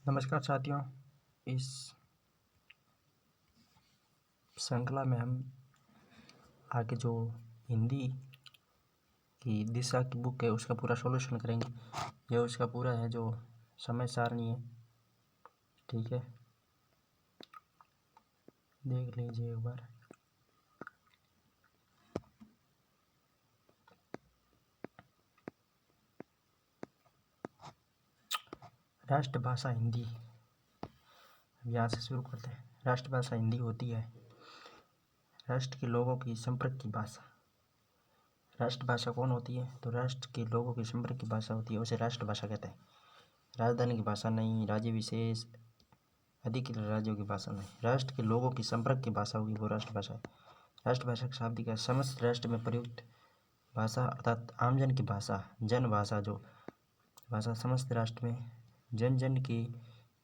नमस्कार साथियों, इस श्रृंखला में हम आगे जो हिंदी की दिशा की बुक है उसका पूरा सॉल्यूशन करेंगे। यह उसका पूरा है जो समय सारणी है, ठीक है, देख लीजिए एक बार। राष्ट्रभाषा हिंदी, यहाँ से शुरू करते हैं। राष्ट्रभाषा हिंदी होती है राष्ट्र के लोगों की संपर्क की भाषा। राष्ट्रभाषा कौन होती है? तो राष्ट्र के लोगों की संपर्क की भाषा होती है, उसे राष्ट्रभाषा कहते हैं। राजधानी की भाषा नहीं, राज्य विशेष अधिकृत राज्यों की भाषा नहीं, राष्ट्र के लोगों की संपर्क की भाषा होगी, वो राष्ट्रभाषा है। राष्ट्रभाषा के शाब्दिक है समस्त राष्ट्र में प्रयुक्त भाषा, अर्थात आमजन की भाषा, जन भाषा। जो भाषा समस्त राष्ट्र में जन जन के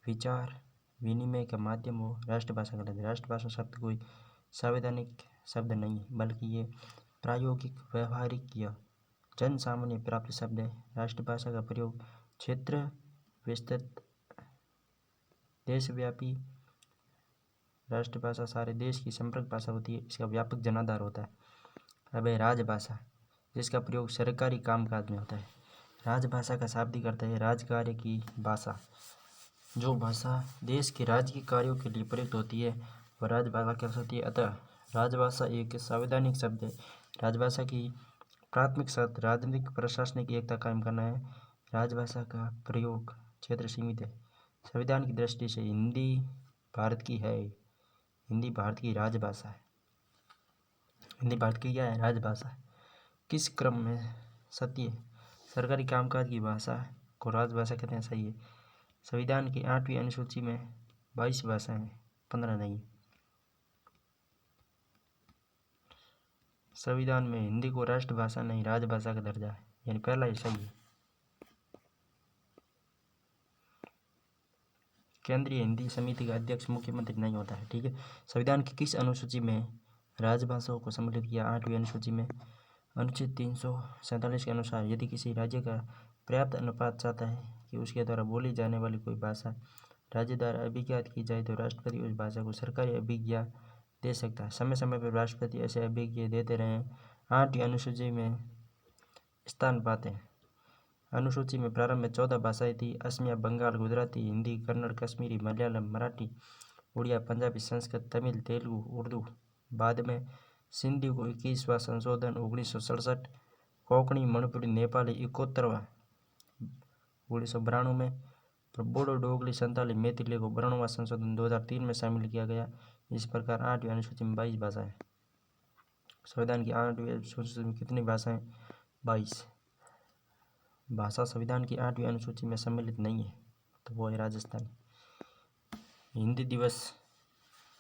विचार विनिमय का माध्यम हो, राष्ट्रभाषा कहलाती है। राष्ट्रभाषा शब्द कोई संवैधानिक शब्द नहीं है, बल्कि ये प्रायोगिक, व्यवहारिक या जन सामान्य प्राप्त शब्द है। राष्ट्रभाषा का प्रयोग क्षेत्र विस्तृत देशव्यापी। राष्ट्रभाषा सारे देश की संपर्क भाषा होती है, इसका व्यापक जनाधार होता है। अब है राजभाषा, जिसका प्रयोग सरकारी कामकाज में होता है। राजभाषा का शाब्दिक अर्थ है राजकार्य की भाषा। जो भाषा देश के राजकीय कार्यों के लिए प्रयुक्त होती है वह राजभाषा कहलाती है। अतः राजभाषा एक संवैधानिक शब्द है। राजभाषा की प्राथमिक शर्त राजनीतिक प्रशासनिक एकता कायम करना है। राजभाषा का प्रयोग क्षेत्र सीमित है। संविधान की दृष्टि से हिंदी भारत की है, हिंदी भारत की राजभाषा है। हिंदी भारत की क्या है? राजभाषा है। किस क्रम में सत्य है? सरकारी कामकाज की भाषा को राजभाषा कहते हैं, सही है। संविधान की 8वीं अनुसूची में 22 भाषाएं, 15 नहीं। संविधान में हिंदी को राष्ट्रभाषा नहीं, राजभाषा का दर्जा है, यानी पहला ही सही है। केंद्रीय हिंदी समिति का अध्यक्ष मुख्यमंत्री नहीं होता है, ठीक है। संविधान की किस अनुसूची में राजभाषाओं को सम्मिलित किया? 8वीं अनुसूची में। अनुच्छेद 347 के अनुसार यदि किसी राज्य का पर्याप्त अनुपात चाहता है कि उसके द्वारा बोली जाने वाली कोई भाषा राज्य द्वारा अभिज्ञात की जाए तो राष्ट्रपति उस भाषा को सरकारी अभिज्ञा दे सकता है। समय समय पर राष्ट्रपति ऐसे अभिज्ञा देते रहे हैं। 8वीं अनुसूची में स्थान पाते हैं। अनुसूची में प्रारंभ में 14 भाषाएं थी। असमिया, बंगाल, गुजराती, हिंदी, कन्नड़, कश्मीरी, मलयालम, मराठी, उड़िया, पंजाबी, संस्कृत, तमिल, तेलुगु, उर्दू। बाद में सिंधी को 21वां संशोधन 1967, कोंकणी, मणिपुरी, नेपाली 71वां 1992 में, बोडो, डोगरी, संताली, मैथिली को 92वां संशोधन 2003 में शामिल किया गया। इस प्रकार 8वीं अनुसूची में 22 भाषाएं। संविधान की 8वीं अनुसूची में कितनी भाषाएं? 22 भाषा संविधान की 8वीं अनुसूची में सम्मिलित नहीं है, तो वो है राजस्थानी। हिंदी दिवस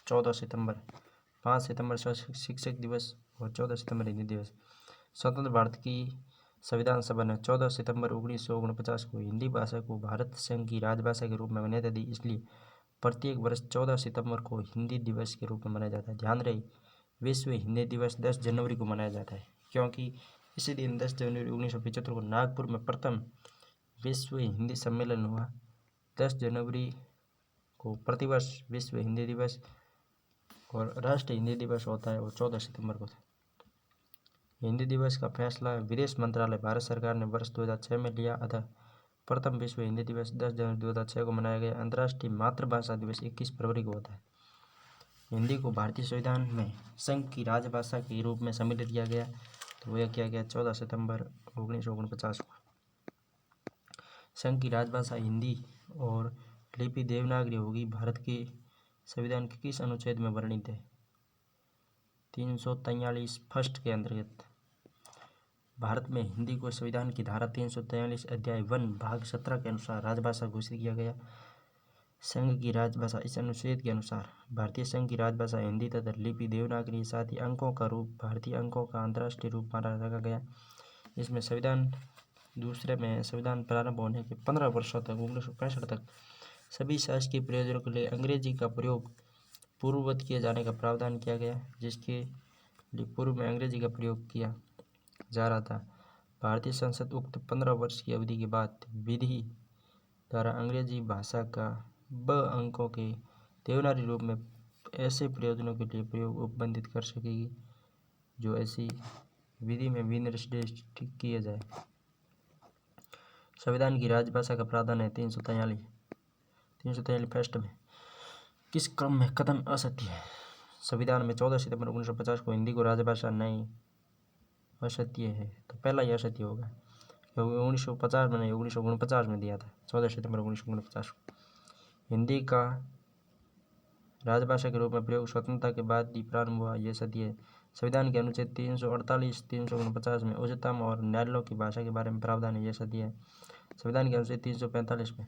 14 सितंबर, 5 सितंबर शिक्षक दिवस और 14 सितंबर हिंदी दिवस। स्वतंत्र भारत की संविधान सभा ने 14 सितंबर 1949 को हिंदी भाषा को भारत संघ की राजभाषा के रूप में मान्यता दी। इसलिए प्रत्येक वर्ष 14 सितंबर को हिंदी दिवस के रूप में मनाया जाता है। ध्यान रहे, विश्व हिंदी दिवस 10 जनवरी को मनाया जाता है, क्योंकि इसी दिन 10 जनवरी 1975 को नागपुर में प्रथम विश्व हिंदी सम्मेलन हुआ। 10 जनवरी को प्रतिवर्ष विश्व हिंदी दिवस और राष्ट्रीय हिंदी दिवस होता है, वो 14 सितंबर को था। हिंदी दिवस का फैसला विदेश मंत्रालय भारत सरकार ने वर्ष 2006 में लिया। अतः प्रथम विश्व हिंदी दिवस 10 जनवरी 2006 को मनाया गया। अंतर्राष्ट्रीय मातृभाषा दिवस 21 फरवरी को होता है। हिंदी को भारतीय संविधान में संघ की राजभाषा के रूप में सम्मिलित किया गया, तो वह किया गया 14 सितंबर 1949 को। संघ की राजभाषा हिंदी और लिपि देवनागरी होगी। भारत के संविधान के किस अनुच्छेद में वर्णित है? 343 फर्स्ट के अंतर्गत भारत में हिंदी को संविधान की धारा 343 अध्याय 1 भाग 17 के अनुसार राजभाषा घोषित किया गया। संघ की राजभाषा इस अनुच्छेद के अनुसार भारतीय संघ की राजभाषा हिंदी तथा लिपि देवनागरी, साथ ही अंकों का रूप भारतीय अंकों का अंतर्राष्ट्रीय रूप माना रखा गया। इसमें संविधान दूसरे में संविधान प्रारंभ होने के 15 वर्षों तक 1965 तक सभी शासकीय प्रयोजनों के लिए अंग्रेजी का प्रयोग पूर्ववत किए जाने का प्रावधान किया गया, जिसके लिए पूर्व में अंग्रेजी का प्रयोग किया जा रहा था। भारतीय संसद उक्त 15 वर्ष की अवधि के बाद विधि द्वारा अंग्रेजी भाषा का ब अंकों के देवनागरी रूप में ऐसे प्रयोजनों के लिए प्रयोग उपबंधित कर सकेगी जो ऐसी विधि में विनिर्दिष्ट किए जाए। संविधान की राजभाषा का प्रावधान है 343 फर्स्ट में किस क्रम में कथन असत्य है। संविधान में 14 सितंबर 1950 को हिंदी को राजभाषा नहीं असत्य है, तो पहला ही असत्य होगा क्योंकि 1950 में नहीं 1949 में दिया था 14 सितंबर 1949 को। हिंदी का राजभाषा के रूप में प्रयोग स्वतंत्रता के बाद ही प्रारंभ हुआ, यह सत्य है। संविधान के अनुच्छेद 348 349 में उच्चतम और न्यायालयों की भाषा के बारे में प्रावधान है, यह सत्य है। संविधान के अनुच्छेद 345 में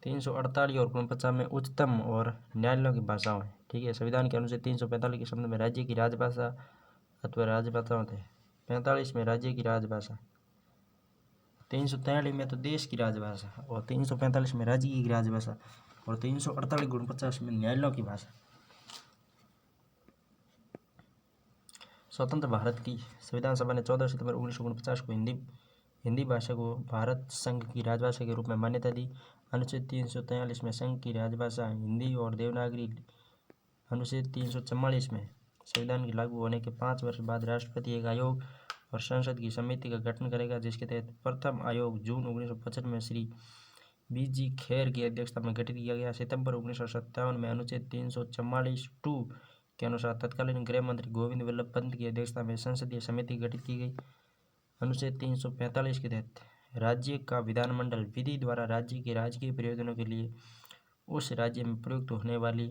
348 और 49 में उच्चतम और न्यायालयों की भाषाओं है, ठीक है। संविधान के अनुच्छेद 345 के शब्द में राज्य की राजभाषा अथवा राजभाषा होते हैं। 45 में राज्य की राजभाषा, 343 में तो देश की राजभाषा और 345 में राज्य की राजभाषा और 348 49 में न्यायालयों की भाषा। स्वतंत्र भारत की संविधान सभा ने 14 सितंबर 1949 को हिंदी भाषा को भारत संघ की राजभाषा के रूप में मान्यता दी। अनुच्छेद 343 में संघ की राजभाषा हिंदी और देवनागरी। अनुच्छेद 344 में संविधान के लागू होने के 5 वर्ष बाद राष्ट्रपति एक आयोग और संसद की समिति का गठन करेगा, जिसके तहत प्रथम आयोग जून 1955 में श्री बी.जी. खेर की अध्यक्षता में गठित किया गया। सितंबर 1957 में अनुच्छेद 344(2) के अनुसार तत्कालीन गृह मंत्री गोविंद वल्लभ पंत की अध्यक्षता में संसदीय समिति गठित की गई। अनुच्छेद 345 के तहत राज्य का विधानमंडल विधि द्वारा राज्य के राजकीय प्रयोजनों के लिए उस राज्य में प्रयुक्त होने वाली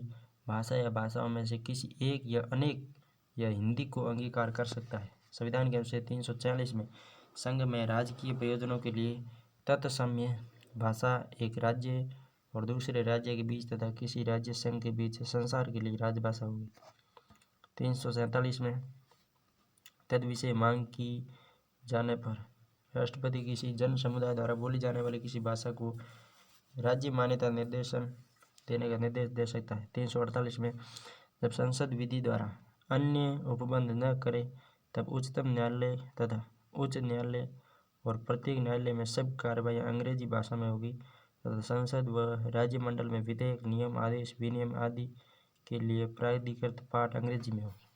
भाषा या भाषाओं में से किसी एक या अनेक या हिंदी को अंगीकार कर सकता है। संविधान के अनुच्छेद 340 में संघ में राजकीय प्रयोजनों के लिए तत्समय भाषा एक राज्य और दूसरे राज्य के बीच तथा किसी राज्य संघ के बीच संसार के लिए राजभाषा होगी। 347 में तद विषय मांग की जाने पर राष्ट्रपति किसी जन समुदाय द्वारा बोली जाने वाली किसी भाषा को राज्य मान्यता निर्देशन देने का निर्देश दे सकता है। 348 में जब संसद विधि द्वारा अन्य उपबंध न करे तब उच्चतम न्यायालय तथा उच्च न्यायालय और प्रत्येक न्यायालय में सब कार्रवाइयाँ अंग्रेजी भाषा में होगी तथा संसद व राज्य मंडल में विधेयक, नियम, आदेश, विनियम आदि के लिए प्राधिकृत पाठ अंग्रेजी में होगी।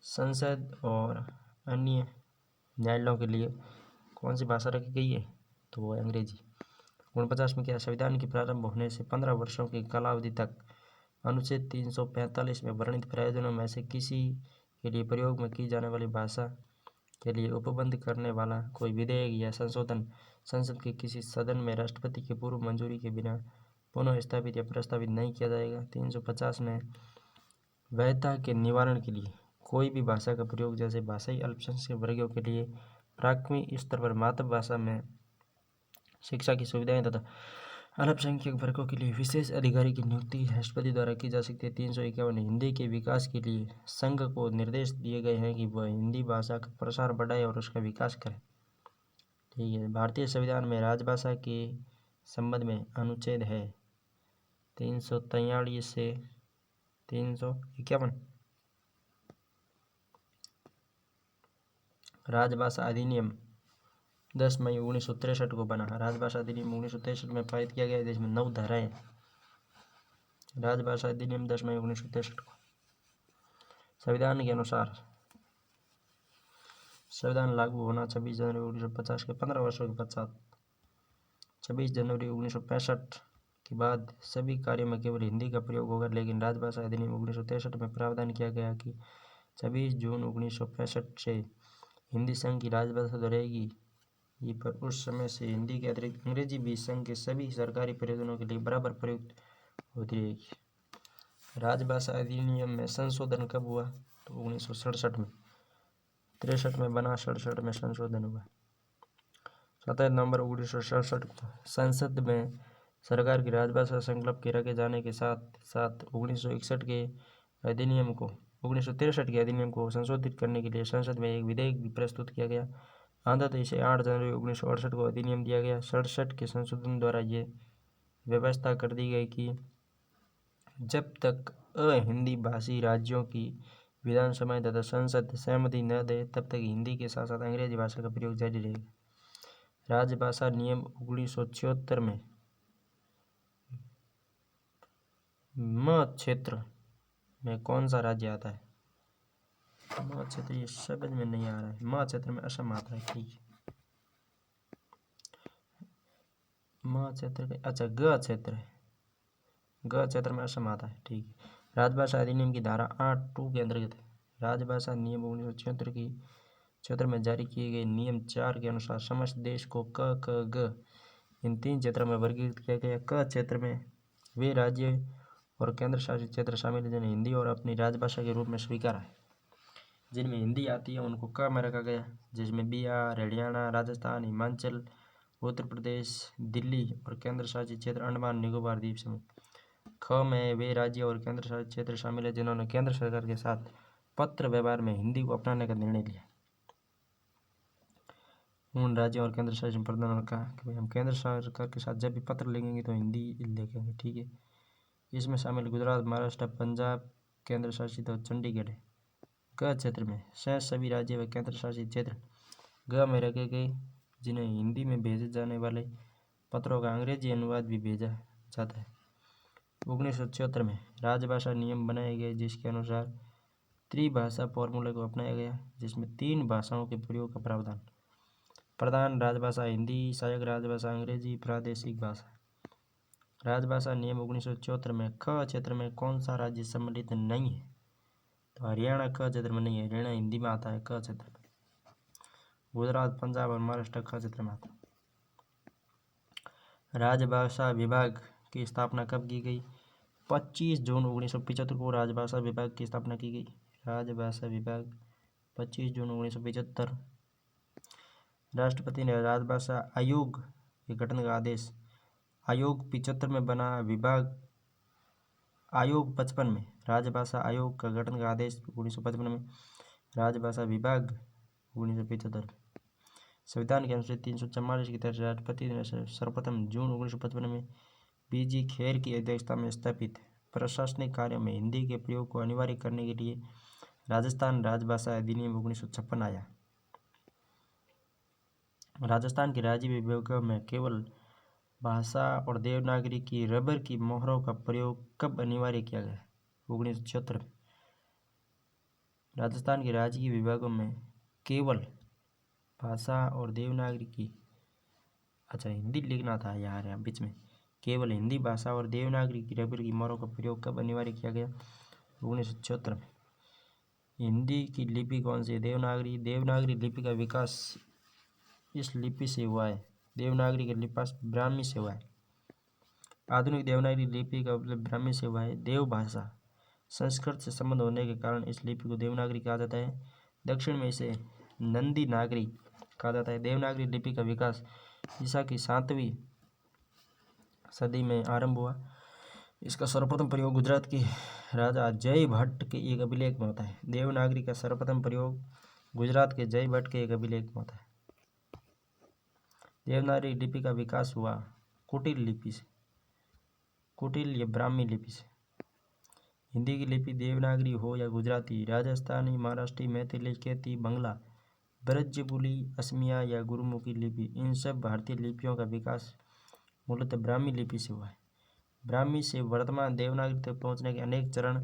संसद और अन्य न्यायालयों के लिए कौन सी भाषा रखी गई है, तो वो अंग्रेजी। 49 में क्या, संविधान के प्रारंभ होने से 15 वर्षों की कालावधि तक अनुच्छेद 345 में वर्णित प्रयोजनों में से किसी के लिए प्रयोग में की जाने वाली भाषा के लिए उपबंध करने वाला कोई विधेयक या संशोधन संसद के किसी सदन में राष्ट्रपति की पूर्व मंजूरी के बिना पुनः स्थापित या प्रस्तावित नहीं किया जाएगा। 350 में वैधता के निवारण के लिए कोई भी भाषा का प्रयोग जैसे भाषाई अल्पसंख्यक वर्गों के लिए प्राथमिक स्तर पर मातृभाषा में शिक्षा की सुविधाएं तथा अल्पसंख्यक वर्गों के लिए विशेष अधिकारी की नियुक्ति राष्ट्रपति द्वारा की जा सकती है। 351 हिंदी के विकास के लिए संघ को निर्देश दिए गए हैं कि वह हिंदी भाषा का प्रसार बढ़ाए और उसका विकास करे, ठीक है। भारतीय संविधान में राजभाषा के संबंध में अनुच्छेद है 343 से 351। राजभाषा अधिनियम 10 मई 1963 को बना। राजभाषा अधिनियम 1963 में पारित किया गया, जिसमें 9 धाराएं। राजभाषा अधिनियम 10 मई 1963 को। संविधान के अनुसार संविधान लागू होना 26 जनवरी 1950 के 15 वर्षों के पश्चात 26 जनवरी 1965 के बाद सभी कार्यों में केवल हिंदी का प्रयोग होगा। लेकिन राजभाषा अधिनियम 1963 में प्रावधान किया गया कि 26 जून 1965 से हिंदी संघ की राजभाषा तो रहेगी ही, पर उस समय से हिंदी के अतिरिक्त अंग्रेजी भी संघ के सभी सरकारी प्रयोजनों के लिए बराबर प्रयुक्त होती रहेगी। राजभाषा अधिनियम में संशोधन कब हुआ, तो 1967 में। 63 में बना, 67 में संशोधन हुआ। 17 नवंबर 1967 को संसद में सरकार की राजभाषा संकल्प के रखे जाने के साथ साथ 1963 के अधिनियम को संशोधित करने के लिए संसद में एक विधेयक भी प्रस्तुत किया गया। अंततः इसे 8 जनवरी 1968 को अधिनियम दिया गया। 67 के संशोधन द्वारा ये व्यवस्था कर दी गई कि जब तक अहिंदी भाषी राज्यों की विधानसभाएं तथा संसद सहमति न दे तब तक हिंदी के साथ साथ अंग्रेजी भाषा का प्रयोग जारी रहेगा। राजभाषा नियम 1976 में म क्षेत्र में कौन सा राज्य आता है? म क्षेत्र ये शब्द में नहीं आ रहा है। म क्षेत्र में असम आता है। ठीक है। म क्षेत्र के अच्छा ग क्षेत्र है। ग क्षेत्र में असम आता है। ठीक है। राजभाषा अधिनियम की धारा 8(2) के अंतर्गत राजभाषा नियम 1976 की क्षेत्र में जारी किए गए नियम 4 के अनुसार समस्त देश को क, ख, ग इन 3 क्षेत्रों में वर्गीकृत किया गया। क क्षेत्र में वे राज्य और केंद्र शासित क्षेत्र शामिल हैं जिन्हें हिंदी और अपनी राजभाषा के रूप में स्वीकार है। जिनमें हिंदी आती है उनको क में रखा गया, जिसमें बिहार, हरियाणा, राजस्थान, हिमाचल, उत्तर प्रदेश, दिल्ली और केंद्र शासित क्षेत्र अंडमान निकोबार द्वीप समूह। ख में वे राज्य और केंद्र शासित क्षेत्र शामिल है जिन्होंने केंद्र सरकार के साथ पत्र व्यवहार में हिंदी को अपनाने का निर्णय लिया। उन राज्यों और केंद्र शासित प्रधानों ने कहा कि भाई हम केंद्र सरकार के साथ जब भी पत्र लिखेंगे तो हिंदी लिखेंगे। ठीक है। इसमें शामिल गुजरात, महाराष्ट्र, पंजाब केंद्र शासित और चंडीगढ़ है। ग क्षेत्र में शेष सभी राज्य व केंद्र शासित क्षेत्र ग में रखे गए जिन्हें हिंदी में भेजे जाने वाले पत्रों का अंग्रेजी अनुवाद भी भेजा जाता है। 1976 में राजभाषा नियम बनाए गए जिसके अनुसार त्रिभाषा फॉर्मूले को अपनाया गया, जिसमें 3 भाषाओं के प्रयोग का प्रावधान। प्रधान राजभाषा हिंदी, सहायक राजभाषा अंग्रेजी, प्रादेशिक भाषा। राजभाषा नियम 1974 में ख क्षेत्र में कौन सा राज्य सम्मिलित नहीं है? तो हरियाणा ख क्षेत्र में नहीं है। हरियाणा हिंदी में आता है क क्षेत्र में। गुजरात, पंजाब और महाराष्ट्र ख क्षेत्र में आता है। राजभाषा विभाग की स्थापना कब की गई? 25 जून 1975 को राजभाषा विभाग की स्थापना की गई। राजभाषा विभाग 25 जून 1975। राष्ट्रपति ने राजभाषा आयोग के गठन का आदेश आयोग 75 में बना। विभाग आयोग 55 में राजभाषा आयोग का गठन का आदेश 1955 में। राजभाषा विभाग 1975। संविधान के अनुच्छेद 344 के तहत राष्ट्रपति ने सर्वप्रथम जून 1955 में बीजी खेर की अध्यक्षता में स्थापित प्रशासनिक कार्यों में हिंदी के प्रयोग को अनिवार्य करने के लिए राजस्थान राजभाषा अधिनियम 1956 आया। राजस्थान के राज्य विभागों में केवल भाषा और देवनागरी की रबर की मोहरों का प्रयोग कब अनिवार्य किया गया? 1976 में। राजस्थान के राज्य विभागों में केवल भाषा और देवनागरी की अच्छा हिंदी लिखना था यार यहाँ बीच में। केवल हिंदी भाषा और देवनागरी की रबर की मोहरों का प्रयोग कब अनिवार्य किया गया? 1976 में। हिंदी की लिपि कौन सी है? देवनागरी। देवनागरी लिपि का विकास इस लिपि से हुआ है। देवनागरी का विकास ब्राह्मी से हुआ है। आधुनिक देवनागरी लिपि का मतलब ब्राह्मी से हुआ है। देव भाषा संस्कृत से संबंध होने के कारण इस लिपि को देवनागरी कहा जाता है। दक्षिण में इसे नंदी नागरी कहा जाता है। देवनागरी लिपि का विकास ईसा की 7वीं सदी में आरंभ हुआ। इसका सर्वप्रथम प्रयोग गुजरात के राजा जय भट्ट के एक अभिलेख में होता है। देवनागरी का सर्वप्रथम प्रयोग गुजरात के जय भट्ट के एक अभिलेख में होता है। देवनागरी लिपि का विकास हुआ कुटिल लिपि से। कुटिल या ब्राह्मी लिपि से। हिंदी की लिपि देवनागरी हो या गुजराती, राजस्थानी, महाराष्ट्री, मैथिली, केती, बंगला, ब्रजबुली, असमिया या गुरुमुखी लिपि, इन सब भारतीय लिपियों का विकास मूलतः ब्राह्मी लिपि से हुआ है। ब्राह्मी से वर्तमान देवनागरी तक पहुंचने के अनेक चरण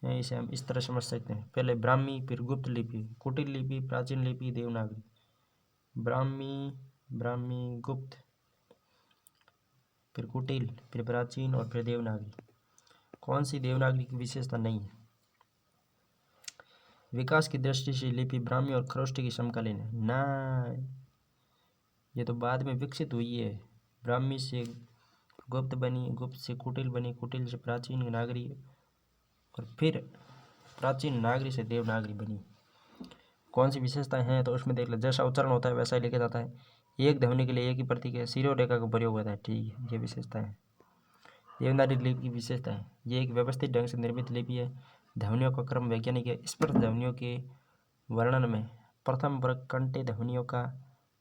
हैं। इसे हम इस तरह समझ सकते हैं। पहले ब्राह्मी, फिर गुप्त लिपि, कुटिल लिपि, प्राचीन लिपि, देवनागरी। ब्राह्मी, गुप्त, फिर कुटिल, फिर प्राचीन और फिर देवनागरी। कौन सी देवनागरी की विशेषता नहीं है? विकास की दृष्टि से लिपि ब्राह्मी और खरोष्टी की समकालीन है ना। ये तो बाद में विकसित हुई है। ब्राह्मी से गुप्त बनी, गुप्त से कुटिल बनी, कुटिल से प्राचीन नागरी और फिर प्राचीन नागरी से देवनागरी बनी। कौन सी विशेषताएं हैं तो उसमें देख लो। जैसा उच्चारण होता है वैसा ही लिखा जाता है। एक ध्वनि के लिए एक ही प्रतीक है। सिरो रेखा का प्रयोग होता है। ठीक है, ये विशेषता है देवनागरी लिपि की विशेषता है। ये एक व्यवस्थित ढंग से निर्मित लिपि है। ध्वनियों का क्रम वैज्ञानिक है। स्पर्श ध्वनियों के वर्णन में प्रथम वर्ग कंठ्य ध्वनियों का,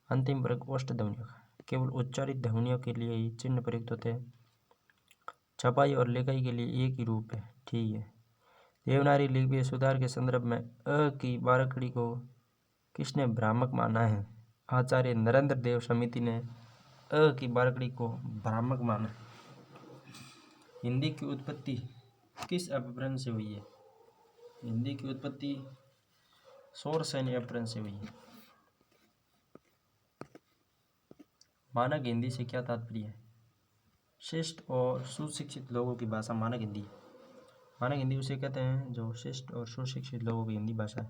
अंतिम वर्ग ओष्ठ ध्वनियों का। केवल उच्चारित ध्वनियों के लिए ही चिन्ह प्रयुक्त होते हैं। छपाई और लिखाई के लिए एक ही रूप है। ठीक है। देवनागरी लिपि सुधार के संदर्भ में अ की बारकड़ी को किसने भ्रामक माना है? आचार्य नरेंद्र देव समिति ने अ की बारकड़ी को भ्रामक माना। हिंदी की उत्पत्ति किस अपभ्रंश से हुई है? हिंदी की उत्पत्ति शौरसेनी अपभ्रंश से हुई है। मानक हिंदी से क्या तात्पर्य है? शिष्ट और सुशिक्षित लोगों की भाषा मानक हिंदी। मानक हिंदी उसे कहते हैं जो शिष्ट और सुशिक्षित लोगों की हिंदी भाषा है।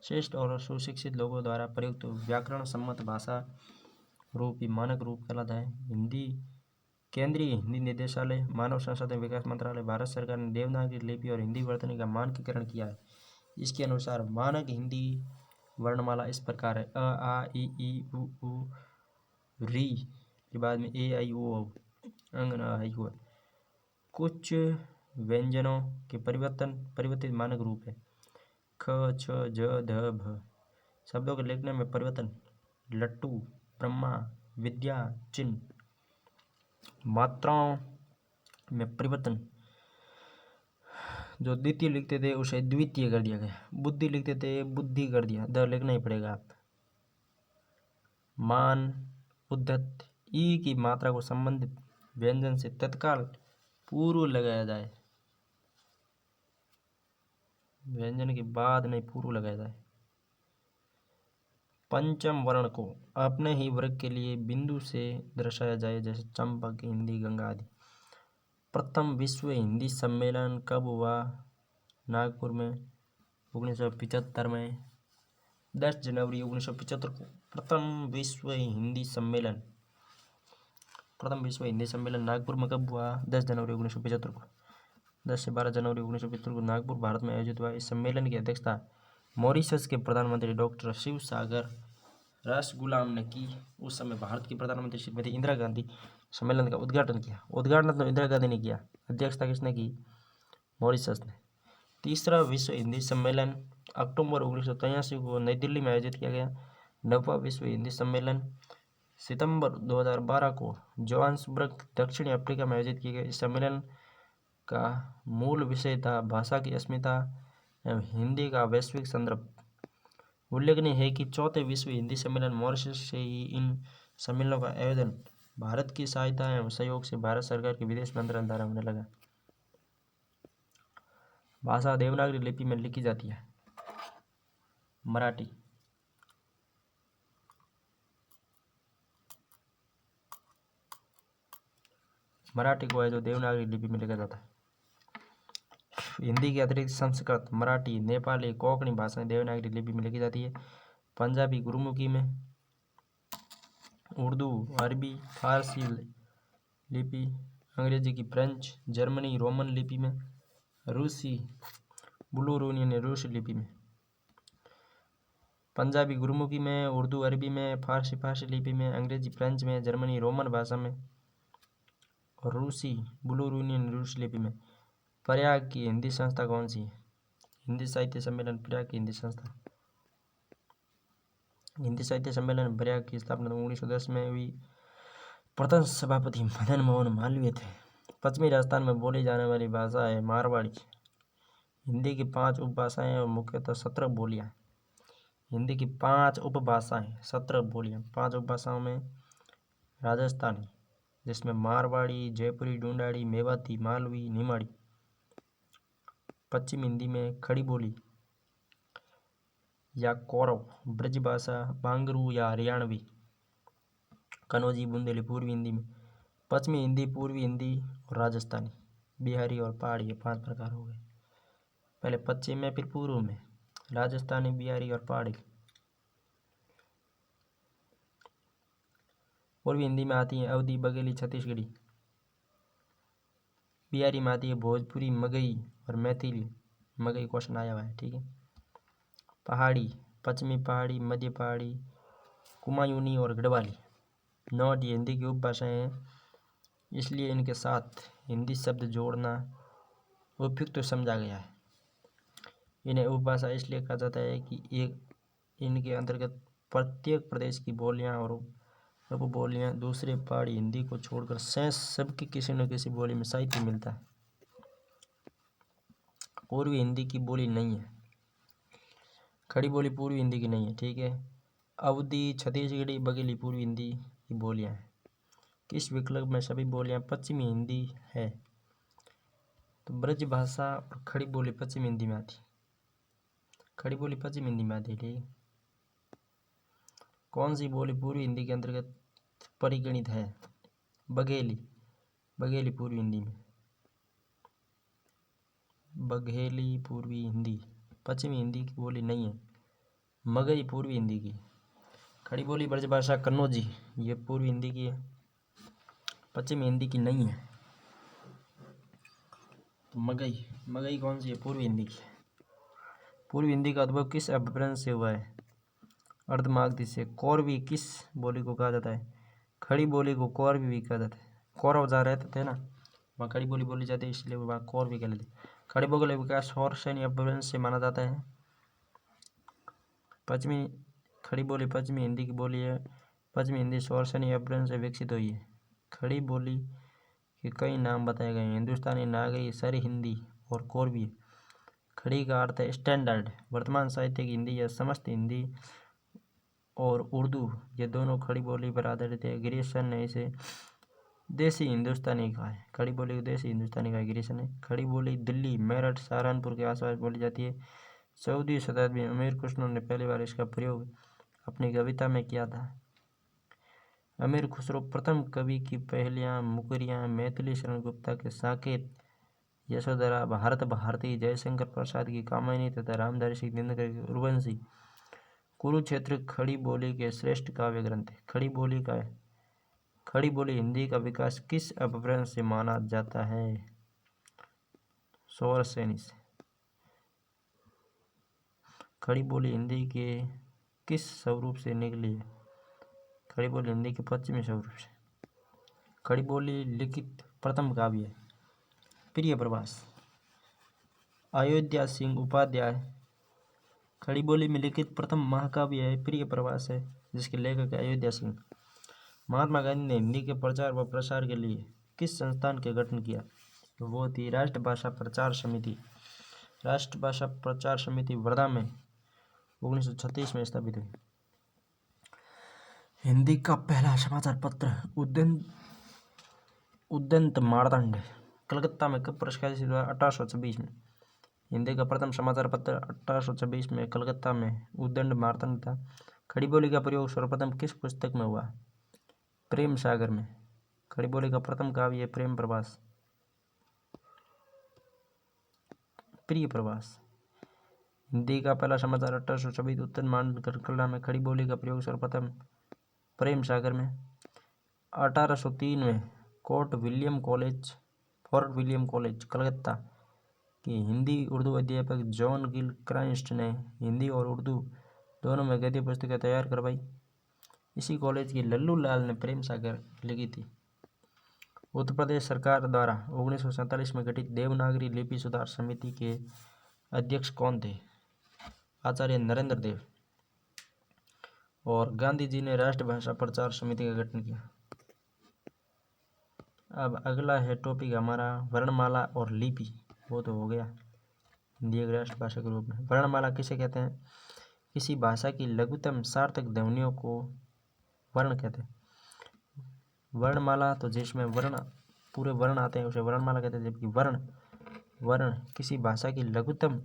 शिष्ट और सुशिक्षित लोगों द्वारा प्रयुक्त व्याकरण सम्मत भाषा रूप ही मानक रूप कहलाता है। हिंदी केंद्रीय हिंदी निदेशालय, मानव संसाधन विकास मंत्रालय, भारत सरकार ने देवनागरी लिपि और हिंदी वर्तनी का मानकीकरण किया है। इसके अनुसार मानक हिंदी वर्णमाला इस प्रकार है: अ आ ई उ री, के बाद में ए आई ओ औ, अंग। कुछ व्यंजनों के परिवर्तित मानक रूप है: ख, छ, ज, ध, भ। शब्दों के लिखने में परिवर्तन: लट्टू, ब्रह्मा, विद्या, चिन्ह। मात्राओं में परिवर्तन: जो द्वितीय लिखते थे उसे द्वितीय कर दिया गया। बुद्धि लिखते थे बुद्धि कर दिया, द लिखना ही पड़ेगा आप। मान, उद्धत, ई की मात्रा को संबंधित व्यंजन से तत्काल पूर्व लगाया जाए, व्यंजन के बाद नहीं पूर्व लगाया जाए। पंचम वर्ण को अपने ही वर्ग के लिए बिंदु से दर्शाया जाए, जैसे चंपक, हिंदी, गंगा आदि। प्रथम विश्व हिंदी सम्मेलन कब हुआ? नागपुर में 1975 में, 10 जनवरी 1975 को प्रथम विश्व हिंदी सम्मेलन नागपुर में कब हुआ? 10 जनवरी 1975 को। 10 से 12 जनवरी 1975 को नागपुर, भारत में आयोजित हुआ। इस सम्मेलन की अध्यक्षता मॉरिशस के प्रधानमंत्री डॉक्टर शिव सागर राजगुलाम ने की। उस समय भारत की प्रधानमंत्री श्रीमती इंदिरा गांधी सम्मेलन का उद्घाटन किया। उद्घाटन तो इंदिरा गांधी ने किया, अध्यक्षता किसने की? मॉरिशस ने। तीसरा विश्व हिंदी सम्मेलन अक्टूबर 1983 को नई दिल्ली में आयोजित किया गया। नौवां विश्व हिंदी सम्मेलन सितंबर 2012 को जोहान्सबर्ग, दक्षिणी अफ्रीका में आयोजित किया गया। इस सम्मेलन का मूल विषय था भाषा की अस्मिता एवं हिंदी का वैश्विक संदर्भ। उल्लेखनीय है कि चौथे विश्व हिंदी सम्मेलन मॉरिशस से ही इन सम्मेलनों का आयोजन भारत की सहायता एवं सहयोग से भारत सरकार के विदेश मंत्रालय द्वारा होने लगा। भाषा देवनागरी लिपि में लिखी जाती है। मराठी, मराठी को है जो देवनागरी लिपि में लिखा जाता है। हिंदी के अतिरिक्त संस्कृत, मराठी, नेपाली, कोंकणी भाषाएं देवनागरी लिपि में लिखी जाती है। पंजाबी गुरमुखी में, उर्दू, अरबी, फारसी लिपि, अंग्रेजी की फ्रेंच, जर्मनी रोमन लिपि में, रूसी ब्लू रूनियन रूसी लिपि में। पंजाबी गुरमुखी में, उर्दू अरबी में, फारसी लिपि में, अंग्रेजी फ्रेंच में, जर्मनी रोमन भाषा में और रूसी ब्लू रूनियन रूसी लिपि में। प्रयाग की हिंदी संस्था कौन सी है? हिंदी साहित्य सम्मेलन प्रयाग की हिंदी संस्था। हिंदी साहित्य सम्मेलन प्रयाग की स्थापना 1910 में हुई। प्रथम सभापति मदन मोहन मालवीय थे। पश्चिमी राजस्थान में बोली जाने वाली भाषा है मारवाड़ी। हिंदी की 5 उपभाषाएं और मुख्यतः 17 बोलियां। हिंदी की 5 उपभाषाएं, 17 बोलियां। 5 उपभाषाओं में राजस्थानी, जिसमें मारवाड़ी, जयपुरी, ढूंढाड़ी, मेवाती, मालवी, निमाड़ी। पश्चिम हिंदी में खड़ी बोली या कौरव, ब्रजभाषा, बांगरू या हरियाणवी, कनौजी, बुंदेली। पूर्वी हिंदी में पश्चिमी हिंदी, पूर्वी हिंदी और राजस्थानी, बिहारी और पहाड़ी, ये 5 प्रकार हो गए। पहले पश्चिम में फिर पूर्व में, राजस्थानी, बिहारी और पहाड़ी। पूर्वी हिंदी में आती है अवधी, बघेली, छत्तीसगढ़ी। बिहारी में आती है भोजपुरी, मगही और मैथिली। मगही क्वेश्चन आया हुआ है, ठीक है। पहाड़ी, पश्चिमी पहाड़ी, मध्य पहाड़ी, कुमायूनी और गढ़वाली। नोट, ये हिंदी की उपभाषाएं हैं, इसलिए इनके साथ हिंदी शब्द जोड़ना उपयुक्त समझा गया है। इन्हें उपभाषा इसलिए कहा जाता है कि इनके अंतर्गत प्रत्येक प्रदेश की बोलियां और उपबोलियां दूसरे पहाड़ी हिंदी को छोड़कर शेष सबकी किसी न किसी बोली में साहित्य मिलता है। पूर्वी हिंदी की बोली नहीं है, खड़ी बोली पूर्वी हिंदी की नहीं है, ठीक है। अवधी, छत्तीसगढ़ी, बघेली पूर्वी हिंदी की बोलियां हैं। किस विकल्प में सभी बोलियां पश्चिमी हिंदी है? तो ब्रज भाषा और खड़ी बोली पश्चिम हिंदी में आती। खड़ी बोली पश्चिम हिंदी में आती है। कौन सी बोली पूर्वी हिंदी के अंतर्गत परिगणित है? बघेली। बघेली पूर्वी हिंदी में। बघेली पूर्वी हिंदी, पश्चिमी हिंदी की बोली नहीं है। मगही पूर्वी हिंदी की। खड़ी बोली ब्रजभाषा कन्नौजी, ये पूर्वी हिंदी की है, पश्चिमी हिंदी की नहीं है। तो मगही, मगही कौन सी है? पूर्वी हिंदी की। पूर्वी हिंदी का उद्भव किस अपभ्रंश से हुआ है? अर्धमागधी से। कौरवी किस बोली को कहा जाता है? खड़ी बोली को कौरवी भी कहा जाता है। कौरव जहाँ रहते थे ना, वहाँ खड़ी बोली बोली जाती है, इसलिए वो वहाँ कौरवी कह लेते। खड़ी बोली विकास और सैन्य अपभ्रंश से माना जाता है। पश्चिमी खड़ी बोली पश्चिमी हिंदी की बोली है। पश्चिमी हिंदी सौरसेनी अपभ्रंश से विकसित हुई है। खड़ी बोली के कई नाम बताए गए हैं। हिंदुस्तानी, नागई, सर हिंदी और कौरवी। खड़ी का अर्थ है स्टैंडर्ड। वर्तमान साहित्य की हिंदी या समस्त हिंदी और उर्दू, ये दोनों खड़ी बोली पर आधारित है। गिरीशन ने इसे देसी हिंदुस्तानी कहा है। खड़ी बोली को देसी हिंदुस्तानी कहा है गिरीशन ने। खड़ी बोली दिल्ली, मेरठ, सहारनपुर के आसपास बोली जाती है। 14वीं शताब्दी में अमीर खुसरो ने पहली बार इसका प्रयोग अपनी कविता में किया था। अमीर खुसरो प्रथम कवि की पहलियाँ मुकरियाँ मैथिली शरण गुप्ता के साकेत, यशोधरा, भारत भारती, जयशंकर प्रसाद की कामिनी तथा रामधारी सिंह दिनकर की उर्वशी। कुरुक्षेत्र खड़ी बोली के श्रेष्ठ काव्य ग्रंथ है। खड़ी बोली हिंदी का विकास किस अपभ्रंश से माना जाता है? सौरसेनी से। खड़ी बोली हिंदी के किस स्वरूप से निकली है? खड़ी बोली हिंदी के पश्चिमी स्वरूप से। खड़ी बोली लिखित प्रथम काव्य है प्रिय प्रवास। अयोध्या सिंह उपाध्याय खड़ी बोली में लिखित प्रथम महाकाव्य है प्रिय प्रवास है, जिसके लेखक है अयोध्या सिंह। महात्मा गांधी ने हिंदी के प्रचार व प्रसार के लिए किस संस्थान के गठन किया? तो वो थी राष्ट्रभाषा प्रचार समिति। राष्ट्रभाषा प्रचार समिति वर्धा में 1936 में स्थापित हुई। हिंदी का पहला समाचार पत्र उद्यंत मार्तंड कलकत्ता में कब प्रकाशित हुआ? 1826 में। हिंदी का प्रथम समाचार पत्र 1826 में कलकत्ता में उद्दंड मार्तंड था। खड़ी बोली का प्रयोग सर्वप्रथम किस पुस्तक में हुआ? प्रेम सागर में। खड़ी बोली का प्रथम काव्य प्रेम प्रवास, प्रिय प्रवास। हिंदी का पहला समाचार 1826 उद्दंड मार्तंड कलकत्ता में। खड़ी बोली का प्रयोग सर्वप्रथम प्रेम सागर में। 1803 में फोर्ट विलियम कॉलेज कलकत्ता के हिंदी उर्दू अध्यापक जॉन गिल क्राइस्ट ने हिंदी और उर्दू दोनों में गद्य पुस्तकें तैयार करवाई। इसी कॉलेज की लल्लू लाल ने प्रेम सागर लिखी थी। उत्तर प्रदेश सरकार द्वारा 1947 में गठित देवनागरी लिपि सुधार समिति के अध्यक्ष कौन थे? आचार्य नरेंद्र देव। और गांधी जी ने राष्ट्रभाषा प्रचार समिति का गठन किया। अब अगला है टॉपिक हमारा वर्णमाला और लिपि। वो तो हो गया हिंदी एक राष्ट्रभाषा के रूप में। वर्णमाला किसे कहते हैं? किसी भाषा की लघुतम सार्थक ध्वनियों को वर्ण कहते हैं। वर्णमाला तो जिसमें वर्ण पूरे वर्ण आते हैं उसे वर्णमाला कहते हैं, जबकि वर्ण किसी भाषा की लघुतम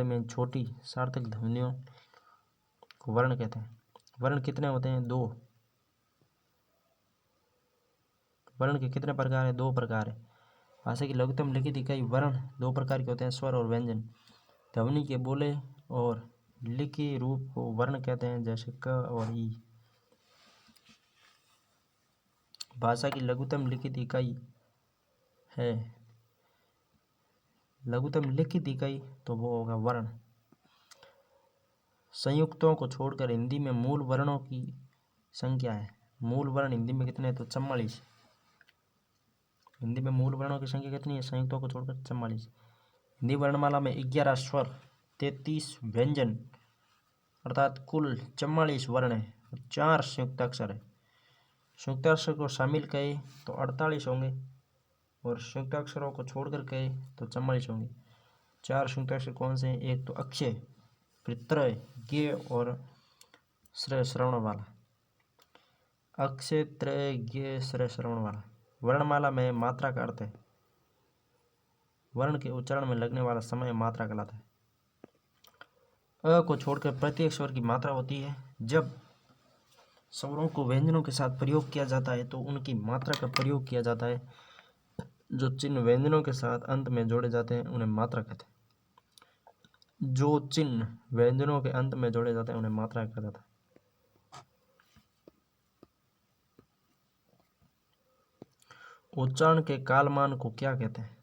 में छोटी सार्थक ध्वनियों को वर्ण कहते हैं। वर्ण कितने होते हैं? 2। वर्ण के कितने प्रकार हैं? 2 प्रकार है। भाषा की लघुतम लिखित इकाई वर्ण 2 प्रकार के होते हैं, स्वर और व्यंजन। ध्वनि के बोले और लिखी रूप को वर्ण कहते हैं, जैसे क और ई। भाषा की लघुतम लिखित इकाई है लघुतम लिखित इकाई, तो वो होगा वर्ण। संयुक्तों को छोड़कर हिंदी में मूल वर्णों की संख्या है। मूल वर्ण हिंदी में कितने हैं? तो 44। हिंदी में मूल वर्णों की संख्या कितनी है? संयुक्तों को छोड़कर 44। हिंदी वर्णमाला में 11 स्वर, 33 व्यंजन, अर्थात कुल 44 वर्ण है और 4 संयुक्ताक्षर है। संयुक्ताक्षर को शामिल कहे तो 48 होंगे और संयुक्ताक्षरों को छोड़कर कहे तो 44 होंगे। 4 संयुक्ताक्षर कौन से हैं? एक तो अक्षय, फिर त्रय, ज्ञ और श्रय श्रवण वाला। अक्षय, त्रय, ज्ञ, श्रय श्रवण वाला। वर्णमाला में मात्रा का अर्थ है वर्ण के उच्चारण में लगने वाला समय मात्रा कहलाता है। अ को छोड़कर प्रत्येक स्वर की मात्रा होती है। जब स्वरों को व्यंजनों के साथ प्रयोग किया जाता है तो उनकी मात्रा का प्रयोग किया जाता है। जो चिन्ह व्यंजनों के साथ अंत में जोड़े जाते हैं उन्हें मात्रा कहते हैं। जो चिन्ह व्यंजनों के अंत में जोड़े जाते हैं उन्हें मात्रा कहा जाता है। उच्चारण के कालमान को क्या कहते हैं?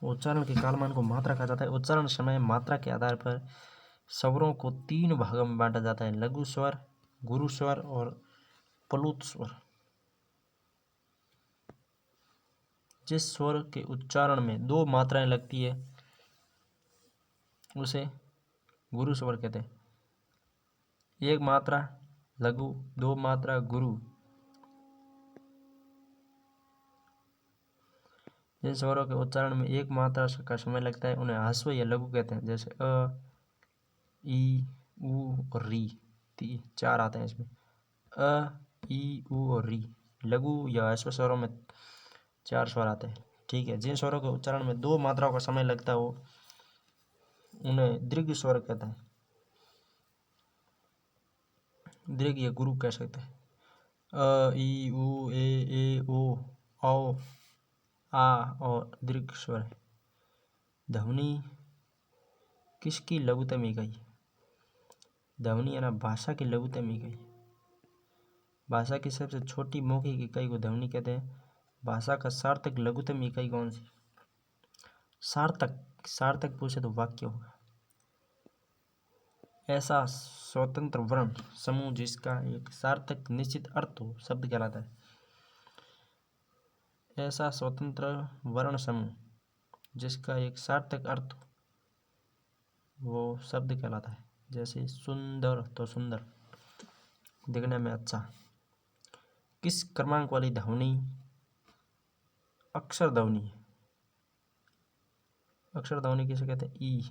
उच्चारण के कालमान को मात्रा कहा जाता है। उच्चारण समय मात्रा के आधार पर स्वरों को 3 भागों में बांटा जाता है: लघु स्वर, गुरु स्वर और प्लुत स्वर। जिस स्वर के उच्चारण में 2 मात्राएं लगती है उसे गुरु स्वर कहते हैं। 1 मात्रा लघु, 2 मात्रा गुरु। जिन स्वरों के उच्चारण में 1 मात्रा का समय लगता है उन्हें ह्रस्व या लघु कहते हैं। जैसे अ, ई, उ और री। 4 आते हैं इसमें। अ, ई, उ और री। लघु या ह्रस्व स्वरों में 4 स्वर आते हैं। ठीक है। जिन स्वरों के उच्चारण में 2 मात्राओं का समय लगता है वो उन्हें दीर्घ स्वर कहते हैं। दीर्घ या गुरु कह सकते हैं। अ, ई, उ, ए, ओ, औ, आ और दीर्घ स्वर है। ध्वनि किसकी लघुतम इकाई? ध्वनि यानी भाषा की लघुतम इकाई। भाषा की सबसे छोटी मौखिक इकाई को ध्वनि कहते हैं। भाषा का सार्थक लघुतम इकाई कौन सी? सार्थक पूछे तो वाक्य होगा। ऐसा स्वतंत्र वर्ण समूह जिसका एक सार्थक निश्चित अर्थ हो शब्द कहलाता है। ऐसा स्वतंत्र वर्ण समूह जिसका एक सार्थक अर्थ हो वो शब्द कहलाता है। जैसे सुंदर तो सुंदर, दिखने में अच्छा। किस क्रमांक वाली ध्वनि अक्षर ध्वनि है? अक्षर ध्वनि किसे कहते हैं? ई।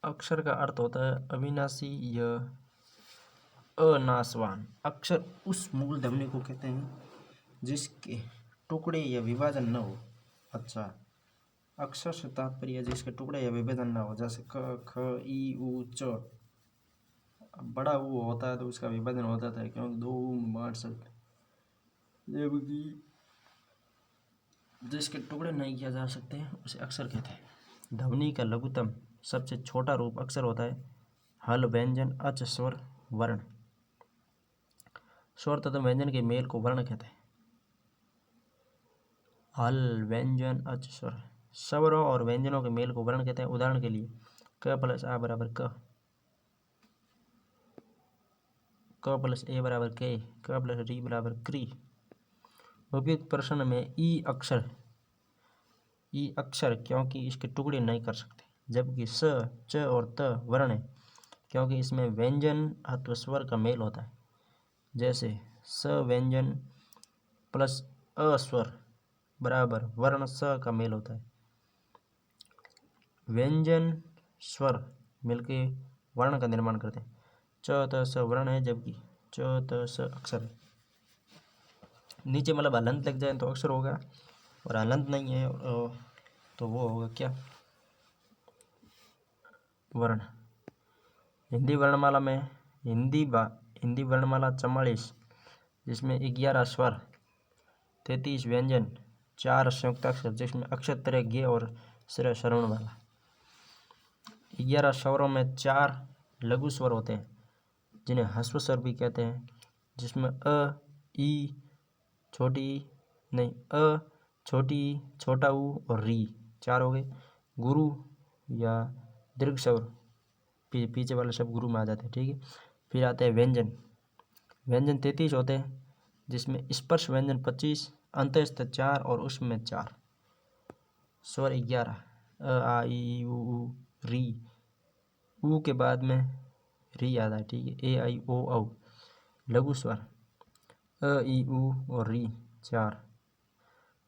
अक्षर का अर्थ होता है अविनाशी या अनाशवान। अक्षर उस मूल ध्वनि को कहते हैं जिसके टुकड़े या विभाजन न हो। अच्छा, अक्षर से तात्पर्य जिसके टुकड़े या विभाजन न हो। जैसे क, ख, ई, उ, च। बड़ा ऊ होता है तो उसका विभाजन हो जाता है क्योंकि 2 ऊ बांट सकते। जबकि जिसके टुकड़े नहीं किया जा सकते उसे अक्षर कहते हैं। ध्वनि का लघुतम सबसे छोटा रूप अक्षर होता है। हल, व्यंजन, अच, स्वर, वर्ण। स्वर तथा व्यंजन के मेल को वर्ण कहते हैं। हल, व्यंजन, अच, स्वर। स्वरों और व्यंजनों के मेल को वर्ण कहते हैं। उदाहरण के लिए क प्लस आ बराबर क, क प्लस ए बराबर के, क प्लस री बराबर क्री। उपयुक्त प्रश्न में ई अक्षर क्योंकि इसके टुकड़े नहीं कर सकते, जबकि स, च और त वर्ण है क्योंकि इसमें व्यंजन अथवा स्वर का मेल होता है। जैसे स व्यंजन प्लस अ स्वर बराबर वर्ण स का मेल होता है। व्यंजन स्वर मिलके वर्ण का निर्माण करते हैं। च त स वर्ण है जबकि च त स अक्षर है। नीचे मतलब हलंत लग जाए तो अक्षर होगा और हलंत नहीं है तो वो होगा क्या? वर्ण। हिंदी वर्णमाला में हिंदी वर्णमाला 44 जिसमें 11 स्वर, 33 व्यंजन, 4 संयुक्ताक्षर जिसमें अक्षर तरह गे और सिर श्रवण वाला। 11 स्वरों में 4 लघु स्वर होते हैं जिन्हें ह्रस्व स्वर भी कहते हैं, जिसमें अ, ई, छोटी, छोटा ऊ और री 4 हो गए। गुरु या दीर्घ स्वर पीछे वाले शब्द गुरु में आ जाते हैं। ठीक है। फिर आते हैं व्यंजन। व्यंजन 33 होते हैं जिसमें स्पर्श व्यंजन 25, अंतस्थ 4 और उसमें 4। स्वर 11 अ, आ, ई, उ, री। ऊ के बाद में री आता है। ठीक है। ए, आई, ओ, औ। लघु स्वर अ, ई, उ और री 4।